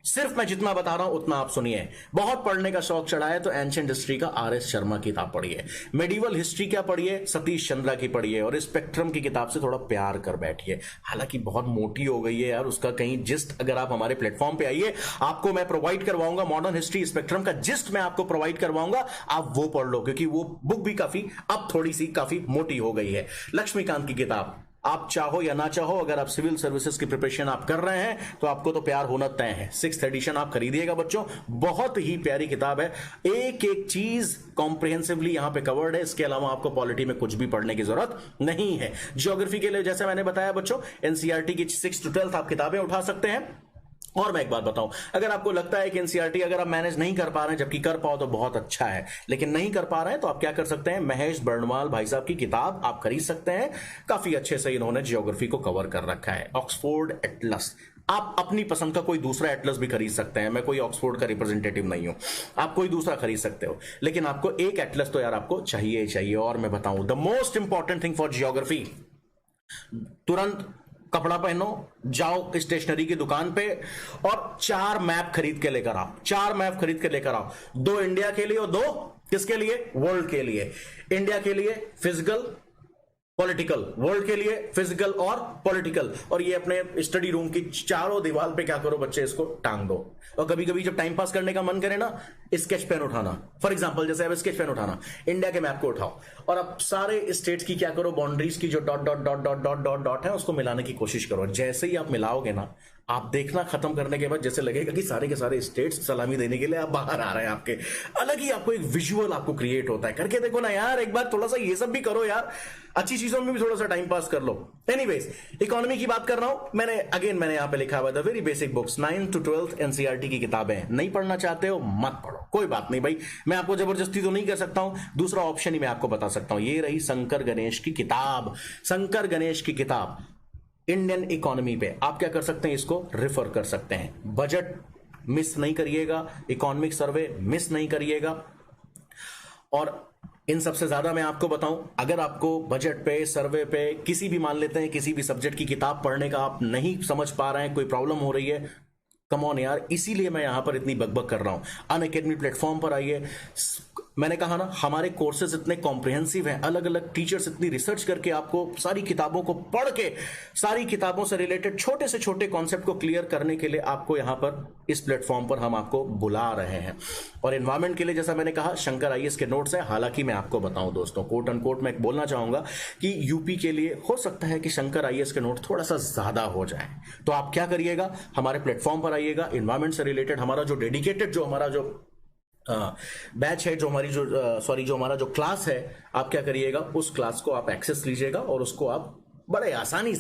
सिर्फ मैं जितना बता रहा हूं उतना आप सुनिए। बहुत पढ़ने का शौक चढ़ा है तो एंशिएंट हिस्ट्री का आर.एस. शर्मा की किताब पढ़िए, मेडिवल हिस्ट्री क्या पढ़िए, सतीश चंद्रा की पढ़िए, और स्पेक्ट्रम की किताब से थोड़ा प्यार कर बैठिए। हालांकि बहुत मोटी हो गई है यार, उसका कहीं जिस्ट अगर आप हमारे प्लेटफॉर्म पे आइए, आपको मैं प्रोवाइड करवाऊंगा मॉडर्न हिस्ट्री स्पेक्ट्रम का जिस्ट मैं आपको प्रोवाइड करवाऊंगा, आप वो पढ़ लो, क्योंकि वो बुक भी काफी अब थोड़ी सी काफी मोटी हो गई है। लक्ष्मीकांत की किताब आप चाहो या ना चाहो, अगर आप सिविल सर्विसेज की प्रिपरेशन आप कर रहे हैं तो आपको तो प्यार होना तय है। 6th एडिशन आप खरीदिएगा बच्चों, बहुत ही प्यारी किताब है, एक एक चीज कॉम्प्रिहेंसिवली यहां पे कवर्ड है। इसके अलावा आपको पॉलिटी में कुछ भी पढ़ने की जरूरत नहीं है। ज्योग्राफी के लिए जैसे मैंने बताया बच्चों, एनसीईआरटी की 6th to 12th आप किताबें उठा सकते हैं। और मैं एक बात बताऊं, अगर आपको लगता है कि एनसीईआरटी अगर आप मैनेज नहीं कर पा रहे हैं, जबकि कर पाओ तो बहुत अच्छा है, लेकिन नहीं कर पा रहे हैं तो आप क्या कर सकते हैं, महेश बर्णवाल भाई साहब की किताब आप खरीद सकते हैं। काफी अच्छे से इन्होंने ज्योग्राफी को कवर कर रखा है। ऑक्सफोर्ड एटलस, आप अपनी पसंद का कोई दूसरा एटलस भी खरीद सकते हैं, मैं कोई ऑक्सफोर्ड का रिप्रेजेंटेटिव नहीं हूं, आप कोई दूसरा खरीद सकते हो, लेकिन आपको एक एटलस तो यार आपको चाहिए ही चाहिए। और मैं बताऊं, the most important thing for geography, तुरंत कपड़ा पहनो, जाओ स्टेशनरी की दुकान पे और 4 मैप खरीद के लेकर आओ। 4 मैप खरीद के लेकर आओ, 2 इंडिया के लिए और 2 किसके लिए, वर्ल्ड के लिए। इंडिया के लिए फिजिकल पॉलिटिकल, वर्ल्ड के लिए फिजिकल और पॉलिटिकल। और ये अपने स्टडी रूम की चारों दीवार पे क्या करो बच्चे, इसको टांग दो। और कभी कभी जब टाइम पास करने का मन करे ना, स्केच पेन उठाना, फॉर एग्जांपल जैसे अब स्केच पेन उठाना, इंडिया के मैप को उठाओ और अब सारे स्टेट्स की क्या करो, बाउंड्रीज की जो dot dot dot dot dot dot dot है उसको मिलाने की कोशिश करो। जैसे ही आप मिलाओगे ना, आप देखना खत्म करने के बाद जैसे लगेगा कि सारे के सारे स्टेट्स सलामी देने के लिए आप बाहर आ रहे हैं आपके। अलग ही आपको एक विजुअल आपको क्रिएट होता है। करके देखो ना यार, एक बार थोड़ा सा ये सब भी करो यार, अच्छी चीजों में भी थोड़ा सा टाइम पास कर लो। एनीवेज, इकोनॉमी की बात कर रहा हूं मैंने यहां पे लिखा हुआ है the very basic books, 9th to 12th NCERT की किताबें। नहीं पढ़ना चाहते हो मत पढ़ो, कोई बात नहीं भाई, मैं आपको जबरदस्ती तो नहीं कर सकता हूं। दूसरा ऑप्शन ही मैं आपको बता सकता हूं, ये रही शंकर गणेश की किताब। शंकर गणेश की किताब इंडियन इकोनॉमी पे आप क्या कर सकते हैं, इसको रेफर कर सकते हैं। बजट मिस नहीं करिएगा, इकोनॉमिक सर्वे मिस नहीं करिएगा। और इन सबसे ज्यादा मैं आपको बताऊं, अगर आपको बजट पे, सर्वे पे, किसी भी मान लेते हैं किसी भी सब्जेक्ट की किताब पढ़ने का आप नहीं समझ पा रहे हैं, कोई प्रॉब्लम हो रही है, कम ऑन यार, इसीलिए मैं यहां पर इतनी बकबक कर रहा हूं। अनअकैडमी प्लेटफॉर्म पर आइए। मैंने कहा ना, हमारे कोर्सेज इतने कॉम्प्रिहेंसिव हैं, अलग अलग टीचर्स इतनी रिसर्च करके आपको सारी किताबों को पढ़ के, सारी किताबों से रिलेटेड छोटे से छोटे कॉन्सेप्ट को क्लियर करने के लिए आपको यहां पर इस प्लेटफॉर्म पर हम आपको बुला रहे हैं। और एनवायरमेंट के लिए जैसा मैंने कहा, शंकर आईएएस के नोट्स है। हालांकि मैं आपको बताऊं दोस्तों, कोट अनकोट मैं बोलना चाहूंगा कि यूपी के लिए हो सकता है कि शंकर आईएएस के नोट थोड़ा सा ज्यादा हो जाए। तो आप क्या करिएगा, हमारे प्लेटफॉर्म पर आइएगा। एनवायरमेंट से रिलेटेड हमारा जो डेडिकेटेड, जो हमारा जो बैच है, जो हमारा जो क्लास है, आप क्या करिएगा, उस क्लास को आप एक्सेस लीजिएगा और उसको आप बड़े आसानी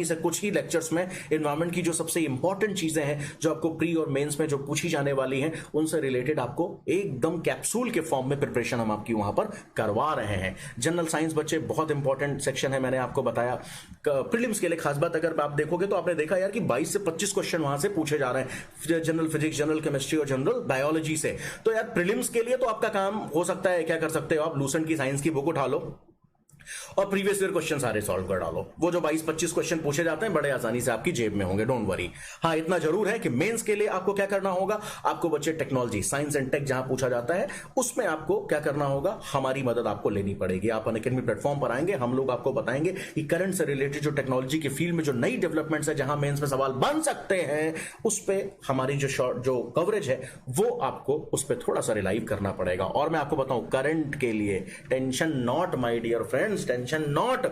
से कुछ ही लेक्चर्स में एनवायरमेंट की जो सबसे इंपॉर्टेंट चीजें हैं, जो आपको प्री और मेंस में जो पूछी जाने वाली हैं, उनसे रिलेटेड आपको एकदम कैप्सूल के फॉर्म में प्रिपरेशन हम आपकी वहां पर करवा रहे हैं। जनरल साइंस बच्चे बहुत इंपॉर्टेंट सेक्शन है, मैंने आपको बताया। प्रीलिम्स के लिए खास बात अगर आप देखोगे तो आपने देखा यार कि 22 से 25 क्वेश्चन वहां से पूछे जा रहे हैं, जनरल फिजिक्स, जनरल केमिस्ट्री और जनरल बायोलॉजी से। तो यार प्रीलिम्स के लिए तो आपका काम हो सकता है, क्या कर सकते हो आप, लूसेंट की साइंस की बुक उठा लो और प्रीवियस ईयर क्वेश्चन सारे सॉल्व कर डालो। वो जो 22-25 क्वेश्चन पूछे जाते हैं बड़े आसानी से आपकी जेब में होंगे, डोंट वरी। हाँ, इतना जरूर है कि मेंस के लिए आपको क्या करना होगा, आपको बच्चे टेक्नोलॉजी, साइंस एंड टेक जहां पूछा जाता है उसमें आपको क्या करना होगा, हमारी मदद आपको लेनी पड़ेगी। आप अनअकैडमी प्लेटफॉर्म पर आएंगे, हम लोग आपको बताएंगे कि करंट से रिलेटेड जो टेक्नोलॉजी के फील्ड में जो नई डेवलपमेंट्स है, जहां मेंस में सवाल बन सकते हैं, उस पर हमारी जो कवरेज है वो आपको उस पर थोड़ा सा रिलाइव करना पड़ेगा। और मैं आपको बताऊं, करंट के लिए tension not my dear friends, tension not.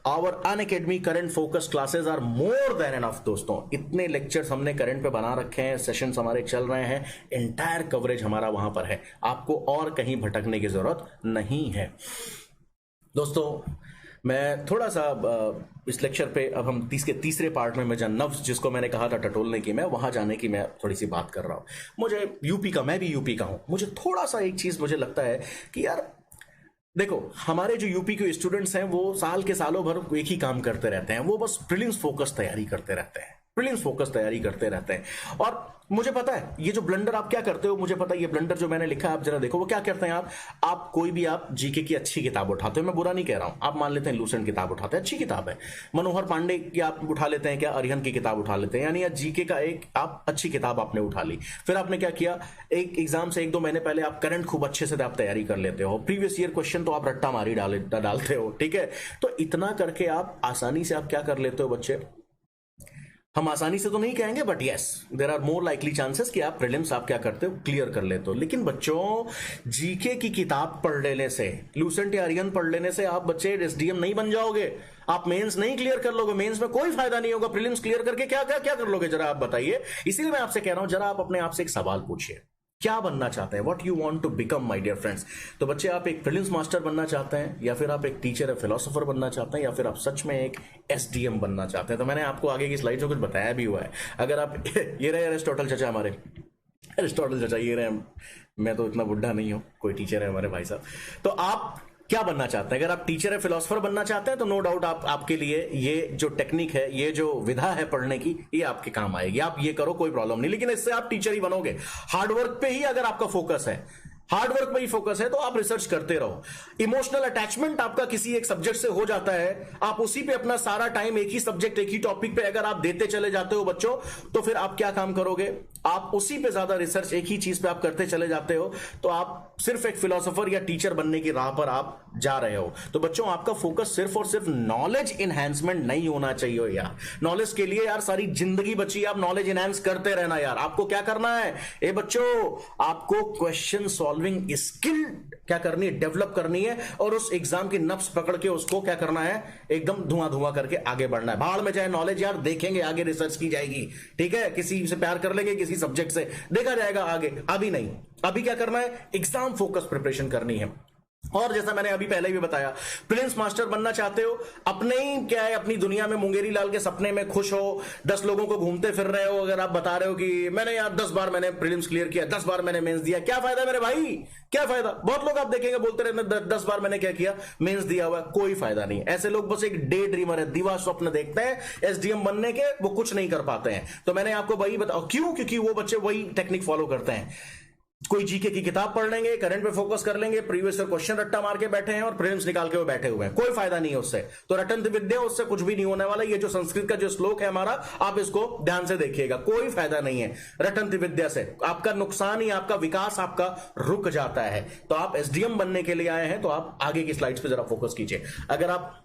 Our Unacademy current focus classes are more than enough दोस्तों। इतने लेक्चर्स हमने करंट पे बना रखे हैं, सेशंस हमारे चल रहे हैं, एंटायर कवरेज हमारा वहां पर है, आपको और कहीं भटकने की जरूरत नहीं है। दोस्तों मैं थोड़ा सा इस लेक्चर पे, अब हम तीसरे पार्ट में, मैं नफ्स जिसको मैंने कहा था टटोलने की, मैं वहां जाने की मैं थोड़ी सी बात कर रहा हूं। मुझे यूपी का, मैं भी यूपी का हूं, मुझे थोड़ा सा एक चीज मुझे लगता है कि यार देखो, हमारे जो यूपी के स्टूडेंट्स हैं वो साल के सालों भर एक ही काम करते रहते हैं, वो बस प्रीलिम्स फोकस तैयारी करते रहते हैं। और मुझे पता है ये जो ब्लंडर आप क्या करते हो, मुझे पता है ये ब्लंडर जो मैंने लिखा है, आप जरा देखो वो क्या करते हैं। आप कोई भी आप जीके की अच्छी किताब उठाते हो, मैं बुरा नहीं कह रहा हूं, आप मान लेते हैं लूसेंट किताब उठाते हैं, अच्छी किताब है, मनोहर पांडे की आप उठा लेते हैं, क्या अरिहंत की किताब उठा लेते हैं, यानी जीके का एक आप अच्छी किताब आपने उठा ली। फिर आपने क्या किया, एक एग्जाम से 1-2 महीने पहले आप करंट खूब अच्छे से आप तैयारी कर लेते हो, प्रीवियस ईयर क्वेश्चन तो आप रट्टा मारी डालते हो, ठीक है। तो इतना करके आप आसानी से आप क्या कर लेते हो बच्चे, हम आसानी से तो नहीं कहेंगे, but yes there are more likely chances कि आप प्रीलिम्स आप क्या करते हो, क्लियर कर लेते हो। लेकिन बच्चों, जीके की किताब पढ़ लेने से, लूसेंट या आर्यन पढ़ लेने से आप बच्चे एसडीएम नहीं बन जाओगे, आप मेंस नहीं क्लियर कर लोगे, मेंस में कोई फायदा नहीं होगा। प्रीलिम्स क्लियर करके क्या क्या क्या कर लोगे, जरा आप बताइए। इसीलिए मैं आपसे कह रहा हूं, जरा आप अपने आप से एक सवाल पूछिए, क्या बनना चाहते हैं, what you want to become my dear friends. तो बच्चे, आप एक प्रीलिम्स मास्टर बनना चाहते हैं, या फिर आप एक टीचर या फिलोसोफर बनना चाहते हैं, या फिर आप सच में एक एसडीएम बनना चाहते हैं। तो मैंने आपको आगे की स्लाइड में कुछ बताया भी हुआ है। अगर आप ये रहे अरिस्टोटल चचा, हमारे अरिस्टोटल चचा ये रहे, मैं तो इतना बुढ़ा नहीं हूं, कोई टीचर है हमारे भाई साहब। तो आप क्या बनना चाहते हैं? अगर आप टीचर या फिलोसोफर बनना चाहते हैं तो नो डाउट आपके लिए ये जो टेक्निक है, ये जो विधा है पढ़ने की, ये आपके काम आएगी। आप ये करो, कोई प्रॉब्लम नहीं, लेकिन इससे आप टीचर ही बनोगे। हार्डवर्क पे ही अगर आपका फोकस है, हार्डवर्क पे ही फोकस है, तो आप रिसर्च करते रहो। इमोशनल अटैचमेंट आपका किसी एक सब्जेक्ट से हो जाता है, आप उसी पे अपना सारा टाइम, एक ही सब्जेक्ट, एक ही टॉपिक पे अगर आप देते चले जाते हो बच्चों, तो फिर आप क्या काम करोगे? आप उसी पे ज्यादा रिसर्च, एक ही चीज पे आप करते चले जाते हो, तो आप सिर्फ एक फिलोसोफर या टीचर बनने की राह पर आप जा रहे हो। तो बच्चों, आपका फोकस सिर्फ और सिर्फ नॉलेज इनहैंसमेंट नहीं होना चाहिए यार। नॉलेज के लिए यार सारी जिंदगी बची, आप नॉलेज इनहैंस करते रहना यार। आपको क्या करना है ए बच्चों, आपको क्वेश्चन सॉल्विंग स्किल क्या करनी है, डेवलप करनी है, और उस एग्जाम की नब्ज पकड़ के उसको क्या करना है, एकदम धुआं धुआं करके आगे बढ़ना है। भाड़ में जाए नॉलेज यार, देखेंगे आगे, रिसर्च की जाएगी, ठीक है, किसी से प्यार कर लेंगे, किसी सब्जेक्ट से, देखा जाएगा आगे। अभी नहीं, अभी क्या करना है, एग्जाम फोकस प्रिपरेशन करनी है। और जैसा मैंने अभी पहले भी बताया, प्रिलिम्स मास्टर बनना चाहते हो, अपने ही क्या है, अपनी दुनिया में मुंगेरी लाल के सपने में खुश हो, 10 लोगों को घूमते फिर रहे हो। अगर आप बता रहे हो कि मैंने यार 10 बार मैंने प्रीलिम्स क्लियर किया, 10 बार मैंने मेंस दिया, क्या फायदा मेरे भाई, क्या फायदा? बहुत लोग आप देखेंगे बोलते रहते 10 बार मैंने क्या किया, मेंस दिया हुआ, कोई फायदा नहीं। ऐसे लोग बस एक डे ड्रीमर है, दिवा स्वप्न देखते हैं एसडीएम बनने के, वो कुछ नहीं कर पाते हैं। तो मैंने आपको वही बताओ, क्यों? क्योंकि वो बच्चे वही टेक्निक फॉलो करते हैं। कोई जीके की किताब पढ़ लेंगे, करंट पे फोकस कर लेंगे, प्रीवियस ईयर क्वेश्चन रट्टा मार के बैठे हैं और प्रीलिम्स निकाल के वो बैठे हुए हैं, कोई फायदा नहीं है उससे। तो रटंत विद्या, उससे कुछ भी नहीं होने वाला। ये जो संस्कृत का जो श्लोक है हमारा, आप इसको ध्यान से देखिएगा, कोई फायदा नहीं है रटंत विद्या से। आपका नुकसान ही, आपका विकास आपका रुक जाता है। तो आप एसडीएम बनने के लिए आए हैं, तो आप आगे की स्लाइड्स पे जरा फोकस कीजिए। अगर आप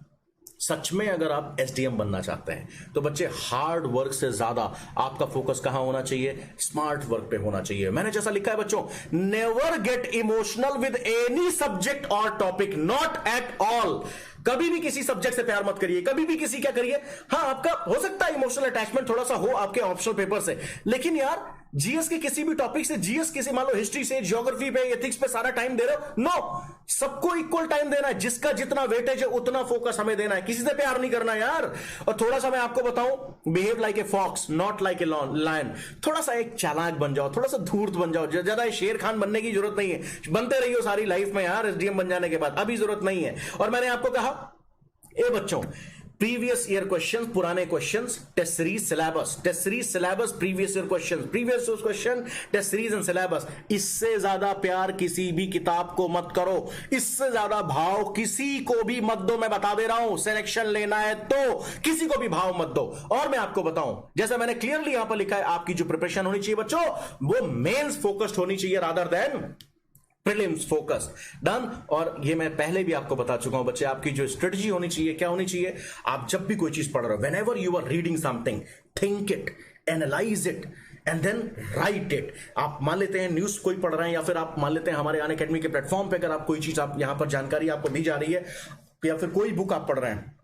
सच में अगर आप एसडीएम बनना चाहते हैं, तो बच्चे हार्ड वर्क से ज्यादा आपका फोकस कहां होना चाहिए, स्मार्ट वर्क पे होना चाहिए। मैंने जैसा लिखा है बच्चों, never get emotional with any subject और टॉपिक, नॉट एट ऑल। कभी भी किसी सब्जेक्ट से प्यार मत करिए, कभी भी किसी क्या करिए। हाँ, आपका हो सकता है इमोशनल अटैचमेंट थोड़ा सा हो आपके ऑप्शनल पेपर से, लेकिन यार जीएस के किसी भी टॉपिक से, जीएस किसी मान लो हिस्ट्री से, ज्योग्राफी पे, एथिक्स पे सारा टाइम दे रहे हो, नो, सबको इक्वल टाइम देना है। जिसका जितना वेटेज है उतना फोकस हमें देना है, किसी से प्यार नहीं करना यार। और थोड़ा सा मैं आपको बताऊं, behave like a fox not like a lion. थोड़ा सा एक चालाक बन जाओ, थोड़ा सा धूर्त बन जाओ। ज्यादा शेर खान बनने की जरूरत नहीं है, बनते रहिए सारी लाइफ में यार एसडीएम बन जाने के बाद, अभी जरूरत नहीं है। और मैंने आपको कहा, ए बच्चों, प्रीवियस ईयर क्वेश्चंस, पुराने questions, test series syllabus, previous year question, test series and syllabus. इससे ज्यादा प्यार किसी भी किताब को मत करो, इससे ज्यादा भाव किसी को भी मत दो। मैं बता दे रहा हूं, सिलेक्शन लेना है तो किसी को भी भाव मत दो। और मैं आपको बताऊं, जैसा मैंने क्लियरली यहां पर लिखा है, आपकी जो प्रिपरेशन होनी चाहिए बच्चों, वो मेंस फोकस्ड होनी चाहिए rather than prelims focus. Done. और ये मैं पहले भी आपको बता चुका हूं बच्चे, आपकी जो स्ट्रेटजी होनी चाहिए, क्या होनी चाहिए, आप जब भी कोई चीज पढ़ रहे हो, whenever you are reading something, think it, analyse it and then write it. आप मान लेते हैं न्यूज कोई पढ़ रहे हैं, या फिर आप मान लेते हैं हमारे अनअकैडमी के प्लेटफॉर्म पे अगर आप कोई चीज, आप यहां पर जानकारी आपको दी जा रही है, या फिर कोई बुक आप पढ़ रहे हैं,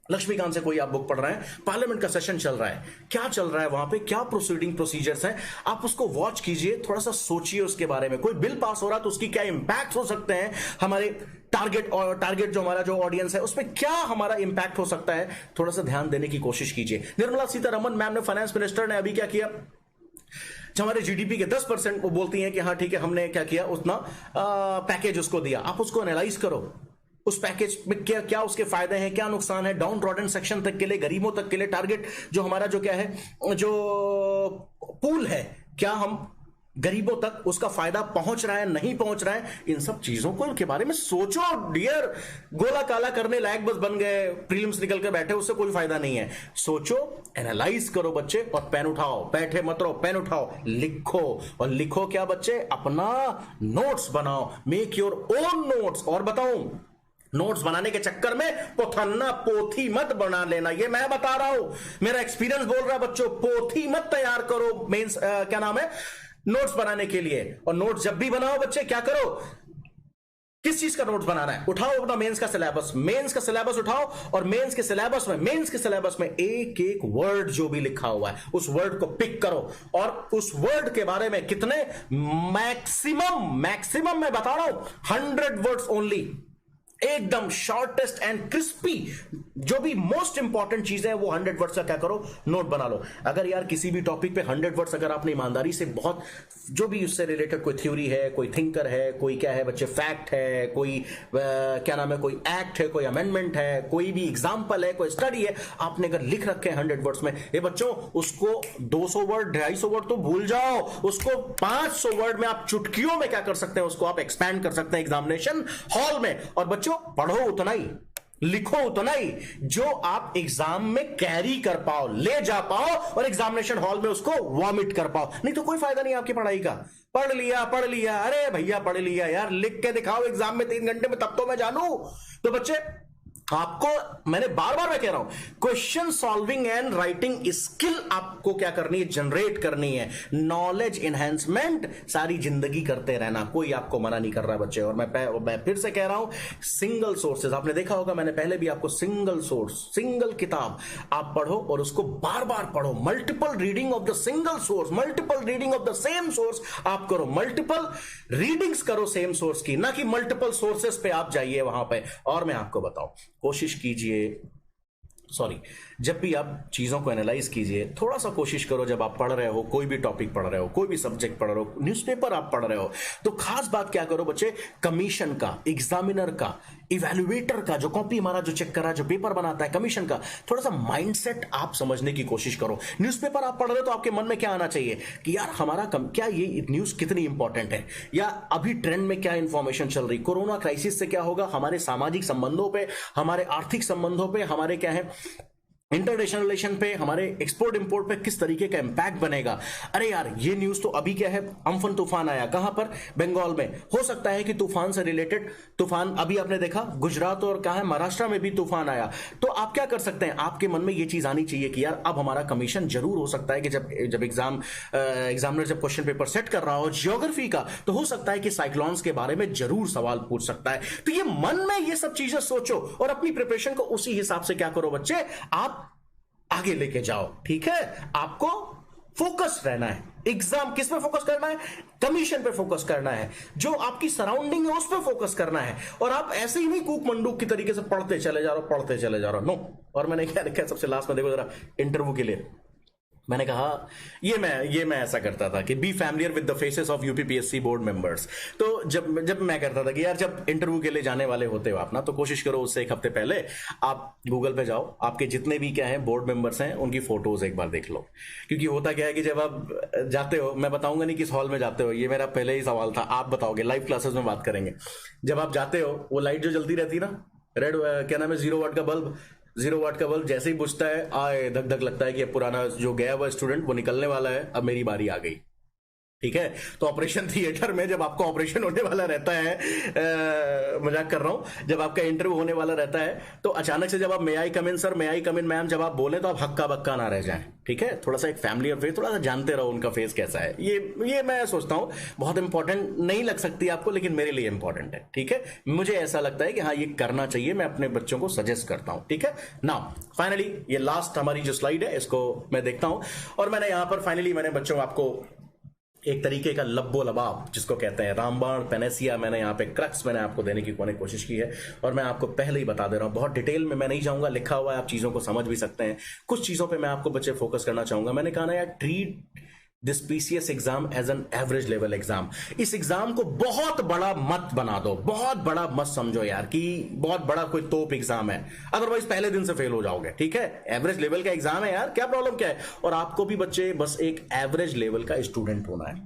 लक्ष्मीकांत से कोई आप बुक पढ़ रहे हैं, पार्लियामेंट का सेशन चल रहा है, क्या चल रहा है वहां पे, क्या प्रोसीजर्स हैं, आप उसको वॉच कीजिए, थोड़ा सा सोचिए उसके बारे में। कोई बिल पास हो रहा है तो उसकी क्या इंपैक्ट हो सकते हैं, हमारे टारगेट जो हमारा जो ऑडियंस है उस पर क्या हमारा इंपैक्ट हो सकता है, थोड़ा सा ध्यान देने की कोशिश कीजिए। निर्मला सीतारमण मैम ने, फाइनेंस मिनिस्टर ने अभी क्या किया, हमारे जीडीपी के 10% वो बोलती हैं कि हाँ ठीक है, हमने क्या किया, उतना पैकेज उसको दिया। आप उसको एनालाइज करो, उस पैकेज में क्या क्या उसके फायदे हैं, क्या नुकसान है, डाउन ट्रॉडन सेक्शन तक के लिए, गरीबों तक के लिए, टारगेट जो हमारा जो क्या है, जो पूल है, क्या हम गरीबों तक उसका फायदा पहुंच रहा है, नहीं पहुंच रहा है, इन सब चीजों को के बारे में सोचो डियर। गोला काला करने लायक बस बन गए, प्रीलिम्स निकल के बैठे, उससे कोई फायदा नहीं है। सोचो, एनालाइज करो बच्चे, और पेन उठाओ, बैठे मत रहो, पेन उठाओ, लिखो। और लिखो क्या बच्चे, अपना नोट्स बनाओ, मेक योर ओन नोट्स। और बताऊं, नोट्स बनाने के चक्कर में पोथन्ना पोथी मत बना लेना, ये मैं बता रहा हूं, मेरा एक्सपीरियंस बोल रहा है बच्चों। पोथी मत तैयार करो मेंस क्या नाम है, नोट्स बनाने के लिए। और नोट्स जब भी बनाओ बच्चे क्या करो, किस चीज का नोट्स बनाना है, उठाओ अपना मेंस का सिलेबस, मेंस का सिलेबस उठाओ, और मेंस के सिलेबस में एक एक वर्ड जो भी लिखा हुआ है उस वर्ड को पिक करो, और उस वर्ड के बारे में कितने, मैक्सिमम मैं बता रहा हूं 100 वर्ड्स ओनली, एकदम शॉर्टेस्ट एंड क्रिस्पी, जो भी मोस्ट इंपॉर्टेंट चीजें हैं वो 100 वर्ड्स का क्या करो, नोट बना लो। अगर यार किसी भी टॉपिक पे 100 वर्ड्स अगर आपने ईमानदारी से बहुत, जो भी उससे रिलेटेड कोई थ्योरी है, कोई थिंकर है, कोई क्या है बच्चे फैक्ट है, कोई क्या नाम है, कोई एक्ट है, कोई अमेंडमेंट है, कोई भी एग्जाम्पल है, कोई स्टडी है, आपने अगर लिख रखे हैं 100 वर्ड्स में, ये बच्चों उसको 200 वर्ड 250 वर्ड तो भूल जाओ, उसको 500 वर्ड में आप चुटकियों में क्या कर सकते हैं, उसको आप एक्सपैंड कर सकते हैं एग्जामिनेशन हॉल में। और बच्चों पढ़ो उतना ही, लिखो उतना ही जो आप एग्जाम में कैरी कर पाओ, ले जा पाओ, और एग्जामिनेशन हॉल में उसको वॉमिट कर पाओ, नहीं तो कोई फायदा नहीं आपकी पढ़ाई का। पढ़ लिया, अरे भैया पढ़ लिया यार, लिख के दिखाओ एग्जाम में 3 घंटे में, तब तो मैं जानू। तो बच्चे आपको मैंने बार बार मैं कह रहा हूं, question solving and writing skill आपको क्या करनी है, जनरेट करनी है, नॉलेज एनहेंसमेंट सारी जिंदगी करते रहना, कोई आपको मना नहीं कर रहा बच्चे। और मैं फिर से कह रहा हूं, सिंगल सोर्सेज आपने देखा होगा, मैंने पहले भी आपको सिंगल सोर्स, सिंगल किताब आप पढ़ो और उसको बार बार पढ़ो, multiple reading of the single source, multiple reading of the same source आप करो, मल्टीपल रीडिंग्स करो सेम सोर्स की, ना कि मल्टीपल सोर्सेस पे आप जाइए वहां पे। और मैं आपको बताऊं, कोशिश कीजिए, जब भी आप चीजों को एनालाइज कीजिए, थोड़ा सा कोशिश करो, जब आप पढ़ रहे हो, कोई भी टॉपिक पढ़ रहे हो, कोई भी सब्जेक्ट पढ़ रहे हो, न्यूज़पेपर आप पढ़ रहे हो, तो खास बात क्या करो बच्चे, कमीशन का, एग्जामिनर का, इवैल्यूएटर का, जो कॉपी हमारा जो चेक कर रहा है, जो पेपर बनाता है, कमीशन का, थोड़ा सा माइंडसेट आप समझने की कोशिश करो। न्यूज़पेपर आप पढ़ रहे हो तो आपके मन में क्या आना चाहिए कि यार हमारा क्या ये न्यूज कितनी इंपॉर्टेंट है, या अभी ट्रेंड में क्या इंफॉर्मेशन चल रही, कोरोना क्राइसिस से क्या होगा हमारे सामाजिक संबंधों पे, हमारे आर्थिक संबंधों पे, हमारे क्या है इंटरनेशनल रिलेशन पे, हमारे एक्सपोर्ट इंपोर्ट पे किस तरीके का इंपैक्ट बनेगा। अरे यार ये न्यूज तो अभी क्या है, अम्फन तूफान आया, कहां पर, बंगाल में, हो सकता है कि तूफान से रिलेटेड, तूफान अभी आपने देखा गुजरात और कहा है महाराष्ट्र में भी तूफान आया, तो आप क्या कर सकते हैं, आपके मन में ये चीज आनी चाहिए कि यार अब हमारा कमीशन जरूर हो सकता है कि जब एग्जामिनर जब क्वेश्चन पेपर सेट कर रहा हो ज्योग्राफी का, तो हो सकता है कि साइक्लोन्स के बारे में जरूर सवाल पूछ सकता है। तो ये मन में ये सब चीजें सोचो और अपनी प्रिपरेशन को उसी हिसाब से क्या करो बच्चे, आप आगे लेके जाओ। ठीक है, आपको फोकस रहना है, एग्जाम किस पे फोकस करना है, कमीशन पे फोकस करना है, जो आपकी सराउंडिंग है उस पे फोकस करना है, और आप ऐसे ही नहीं कूक मंडूक की तरीके से पढ़ते चले जा रहे हो, नो। और मैंने क्या देखा सबसे लास्ट में, देखो जरा इंटरव्यू के लिए मैंने कहा, ये मैं ऐसा करता था कि B familiar with the faces of UPPSC board members. तो जब मैं करता था कि यार जब इंटरव्यू के लिए जाने वाले होते हो आप ना, तो कोशिश करो उससे 1 हफ्ते पहले आप गूगल पे जाओ, आपके जितने भी क्या है बोर्ड मेंबर्स हैं उनकी फोटोज एक बार देख लो। क्योंकि होता क्या है कि जब आप जाते हो, मैं बताऊंगा नहीं किस हॉल में जाते हो, ये मेरा पहले ही सवाल था, आप बताओगे, लाइव क्लासेस में बात करेंगे। जब आप जाते हो, वो लाइट जो जलती रहती है ना, रेड क्या नाम है, 0 वाट का बल्ब जैसे ही बुझता है, आए धक धक लगता है कि अब पुराना जो गया हुआ स्टूडेंट वो निकलने वाला है, अब मेरी बारी आ गई। ठीक है, तो ऑपरेशन थिएटर में जब आपका ऑपरेशन होने वाला रहता है, मजाक कर रहा हूं, जब आपका इंटरव्यू होने वाला रहता है, तो अचानक से जब आप मे आई कम इन सर, मे आई कम इन मैम जब आप बोले, तो आप हक्का बक्का ना रह जाएं। ठीक है, थोड़ा सा एक फैमिली और फेस, थोड़ा सा जानते रहो उनका फेस कैसा है। ये मैं सोचता हूं बहुत इंपॉर्टेंट नहीं लग सकती आपको, लेकिन मेरे लिए इंपॉर्टेंट है। ठीक है, मुझे ऐसा लगता है कि हाँ ये करना चाहिए, मैं अपने बच्चों को सजेस्ट करता हूं। ठीक है, नाउ फाइनली ये लास्ट हमारी जो स्लाइड है इसको मैं देखता हूं, और मैंने यहां पर फाइनली मैंने बच्चों आपको एक तरीके का लब्बो लबाब जिसको कहते हैं, रामबाण पेनेसिया, मैंने यहाँ पे क्रक्स मैंने आपको देने की कोशिश की है। और मैं आपको पहले ही बता दे रहा हूँ, बहुत डिटेल में मैं नहीं जाऊंगा, लिखा हुआ है, आप चीजों को समझ भी सकते हैं। कुछ चीजों पे मैं आपको बच्चे फोकस करना चाहूंगा। मैंने कहा ना यार, treat this PCS exam as an average level exam. इस एग्जाम को बहुत बड़ा मत बना दो, बहुत बड़ा मत समझो यार कि बहुत बड़ा कोई तोप एग्जाम है, अदरवाइज पहले दिन से फेल हो जाओगे। ठीक है, एवरेज लेवल का एग्जाम है यार, क्या प्रॉब्लम क्या है। और आपको भी बच्चे बस एक एवरेज लेवल का स्टूडेंट होना है,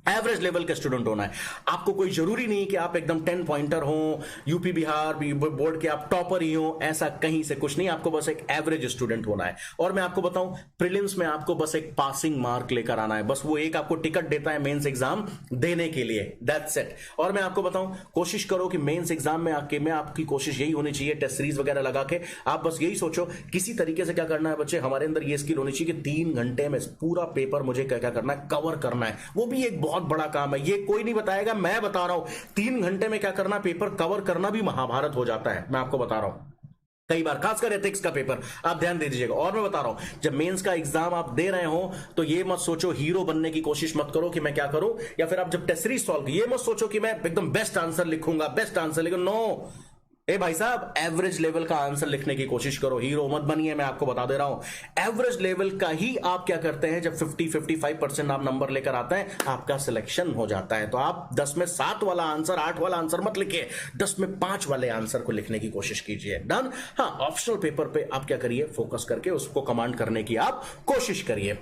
एवरेज लेवल का स्टूडेंट होना है। आपको कोई जरूरी नहीं कि आप एकदम 10 पॉइंटर हो, यूपी बिहार बोर्ड के आप टॉपर ही हो, ऐसा कहीं से कुछ नहीं। आपको बस एक एवरेज स्टूडेंट होना है। और मैं आपको बताऊं, प्रीलिम्स में आपको बस एक पासिंग मार्क लेकर आना है, बस वो एक आपको टिकट देता है मेंस एग्जाम देने के लिए, दैट्स इट। और मैं आपको बताऊं, कोशिश करो कि मेंस एग्जाम में आके, मैं आपकी कोशिश यही होनी चाहिए, टेस्ट सीरीज वगैरह लगा के आप बस यही सोचो किसी तरीके से क्या करना है बच्चे, हमारे अंदर ये स्किल होनी चाहिए कि 3 घंटे में पूरा पेपर मुझे क्या क्या करना है, कवर करना है। वो भी एक बहुत बड़ा काम है, ये कोई नहीं बताएगा, मैं बता रहा हूं। 3 घंटे में क्या करना, पेपर कवर करना भी महाभारत हो जाता है, मैं आपको बता रहा हूं। कई बार खासकर एथिक्स का पेपर आप ध्यान दे दीजिएगा। और मैं बता रहा हूं, जब मेंस का एग्जाम आप दे रहे हो तो ये मत सोचो, हीरो बनने की कोशिश मत करो कि मैं क्या करूं, या फिर आप जब टेस्ट सीरीज सॉल्व, ये मत सोचो कि मैं एकदम बेस्ट आंसर लिखूंगा, बेस्ट आंसर लिखूंगा। नो ए भाई साहब, एवरेज लेवल का आंसर लिखने की कोशिश करो, हीरो मत बनिए। मैं आपको बता दे रहा हूं, एवरेज लेवल का ही आप क्या करते हैं, जब 50-55% आप नंबर लेकर आते हैं, आपका सिलेक्शन हो जाता है। तो आप 10 में 7 वाला आंसर, 8 वाला आंसर मत लिखिए, 10 में 5 वाले आंसर को लिखने की कोशिश कीजिए। डन। हाँ, ऑप्शनल पेपर पे आप क्या करिए, फोकस करके उसको कमांड करने की आप कोशिश करिए।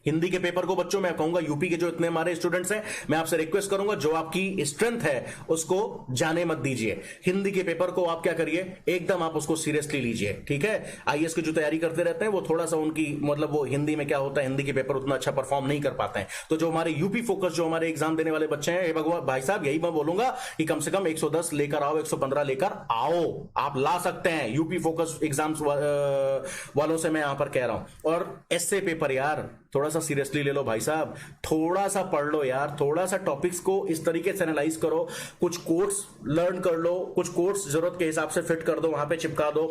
हिंदी के पेपर को बच्चों मैं कहूंगा, यूपी के जो इतने हमारे स्टूडेंट्स हैं, मैं आपसे रिक्वेस्ट करूंगा, जो आपकी स्ट्रेंथ है उसको जाने मत दीजिए। हिंदी के पेपर को आप क्या करिए, एकदम आप उसको सीरियसली लीजिए, ठीक है। आईएएस की जो तैयारी करते रहते हैं वो थोड़ा सा उनकी मतलब वो हिंदी में क्या होता है, हिंदी के पेपर उतना अच्छा परफॉर्म नहीं कर पाते हैं। तो जो हमारे यूपी फोकस, जो हमारे एग्जाम देने वाले बच्चे हैं, भगवान भाई साहब, यही मैं बोलूंगा कि कम से कम 110 लेकर आओ, 115 लेकर आओ, आप ला सकते हैं। यूपी फोकस एग्जाम्स वालों से मैं यहां पर कह रहा हूं। और एसए पेपर यार थोड़ा सा सीरियसली ले लो भाई साहब, थोड़ा सा पढ़ लो यार, थोड़ा सा टॉपिक्स को इस तरीके से एनालाइज करो, कुछ कोट्स लर्न कर लो, कुछ कोट्स जरूरत के हिसाब से फिट कर दो, वहां पे चिपका दो,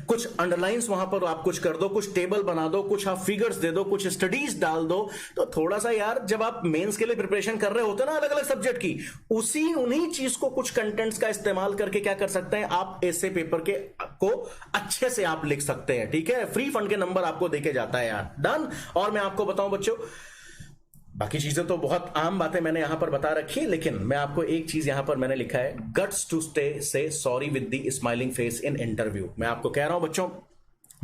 कुछ अंडरलाइंस वहां पर आप कुछ कर दो, कुछ टेबल बना दो, कुछ आप फिगर्स दे दो, कुछ स्टडीज डाल दो। तो थोड़ा सा यार, जब आप मेंस के लिए प्रिपरेशन कर रहे होते ना अलग अलग सब्जेक्ट की, उन्हीं चीज को कुछ कंटेंट्स का इस्तेमाल करके क्या कर सकते हैं आप, ऐसे पेपर के को अच्छे से आप लिख सकते हैं, ठीक है। फ्री फंड के नंबर आपको देके जाता है यार। डन। और मैं आपको बताऊं बच्चों, बाकी चीजें तो बहुत आम बातें मैंने यहां पर बता रखी है, लेकिन मैं आपको एक चीज यहां पर मैंने लिखा है, गट्स टू स्टे से sorry with the smiling face in interview. मैं आपको कह रहा हूं बच्चों,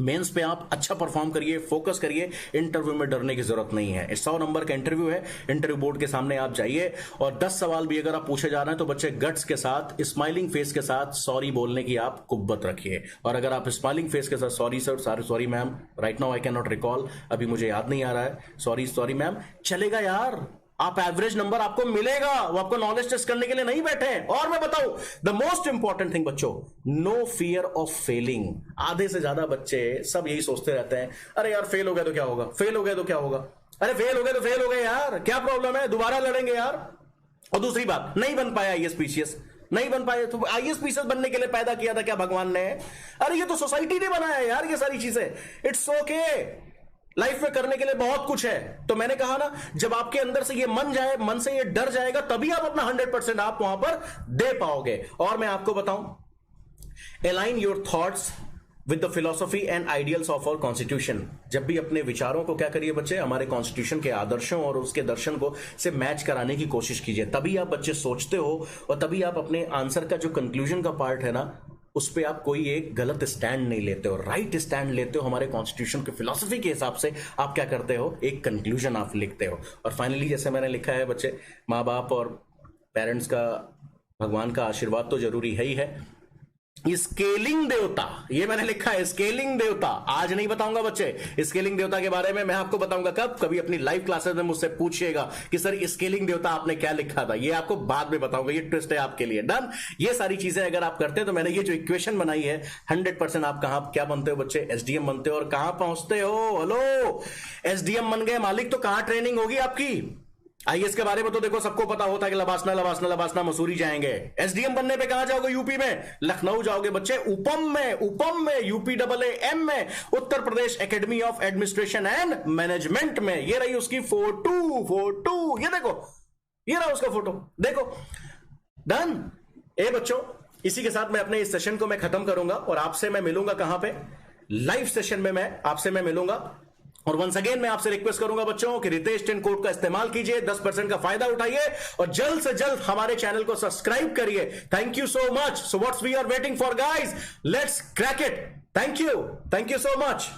मेंस पे आप अच्छा परफॉर्म करिए, फोकस करिए, इंटरव्यू में डरने की जरूरत नहीं है। 100 नंबर का इंटरव्यू है, इंटरव्यू बोर्ड के सामने आप जाइए और 10 सवाल भी अगर आप पूछे जा रहे हैं तो बच्चे गट्स के साथ, स्माइलिंग फेस के साथ सॉरी बोलने की आप कुव्वत रखिए। और अगर आप स्माइलिंग फेस के साथ sorry sir, sorry ma'am, right now I can not recall, अभी मुझे याद नहीं आ रहा है, सॉरी मैम, चलेगा यार, आप एवरेज नंबर आपको मिलेगा, वो आपको नॉलेज टेस्ट करने के लिए नहीं बैठे हैं। और मैं बताऊं, द मोस्ट इंपॉर्टेंट थिंग बच्चों, नो फियर ऑफ फेलिंग। आधे से ज्यादा बच्चे सब यही सोचते रहते हैं, अरे यार फेल हो गया तो क्या होगा, फेल हो गया तो क्या होगा, अरे फेल हो गया तो फेल हो गए यार, क्या प्रॉब्लम है, दोबारा लड़ेंगे यार। और दूसरी बात, नहीं बन पाया आईएएस पीसीएस, नहीं बन पाए तो आईएएस पीसीएस बनने के लिए पैदा किया था क्या भगवान ने? अरे ये तो सोसाइटी ने बनाया है यार, ये सारी चीजें। इट्स ओके, लाइफ में करने के लिए बहुत कुछ है। तो मैंने कहा ना, जब आपके अंदर से ये मन से ये डर जाएगा, तभी आप अपना 100% आप वहां पर दे पाओगे। और मैं आपको बताऊं, align your thoughts with the philosophy and ideals of our constitution. जब भी अपने विचारों को क्या करिए बच्चे, हमारे कॉन्स्टिट्यूशन के आदर्शों और उसके दर्शन को से मैच कराने की कोशिश कीजिए, तभी आप बच्चे सोचते हो और तभी आप अपने आंसर का जो कंक्लूजन का पार्ट है ना, उस पर आप कोई एक गलत स्टैंड नहीं लेते हो, राइट स्टैंड लेते हो। हमारे कॉन्स्टिट्यूशन के फिलॉसफी के हिसाब से आप क्या करते हो, एक कंक्लूजन आप लिखते हो। और फाइनली जैसे मैंने लिखा है बच्चे, माँ बाप और पेरेंट्स का, भगवान का आशीर्वाद तो जरूरी है ही है। स्केलिंग देवता, ये मैंने लिखा है, स्केलिंग देवता। आज नहीं बताऊंगा बच्चे स्केलिंग देवता के बारे में, मैं आपको बताऊंगा कब, कभी अपनी लाइव क्लासेस में मुझसे पूछिएगा कि सर स्केलिंग देवता आपने क्या लिखा था, ये आपको बाद में बताऊंगा, ये ट्विस्ट है आपके लिए। डन। ये सारी चीजें अगर आप करते हैं तो मैंने ये जो इक्वेशन बनाई है, 100% आप कहां क्या बनते हो बच्चे, एसडीएम बनते हो। और कहां पहुंचते हो, हेलो, एसडीएम बन गए मालिक, तो कहां ट्रेनिंग होगी आपकी? आईएएस के बारे में तो देखो सबको पता होता है कि लबासना मसूरी जाएंगे। एसडीएम बनने पे कहां जाओगे, यूपी में, लखनऊ जाओगे बच्चे, उपम में UPAAM में, Uttar Pradesh academy of administration and management में। ये रही उसकी फोटो, ये देखो, ये रहा उसका फोटो, देखो। डन। ए बच्चों, इसी के साथ मैं अपने इस सेशन को मैं खत्म करूंगा और आपसे मैं मिलूंगा कहां पे, लाइव सेशन में मैं आपसे मिलूंगा। और वंस अगेन मैं आपसे रिक्वेस्ट करूंगा बच्चों कि रितेश 10 कोड का इस्तेमाल कीजिए, 10% का फायदा उठाइए और जल्द से जल्द हमारे चैनल को सब्सक्राइब करिए। Thank you so much. So what's we are waiting for guys, let's crack it. Thank you so much.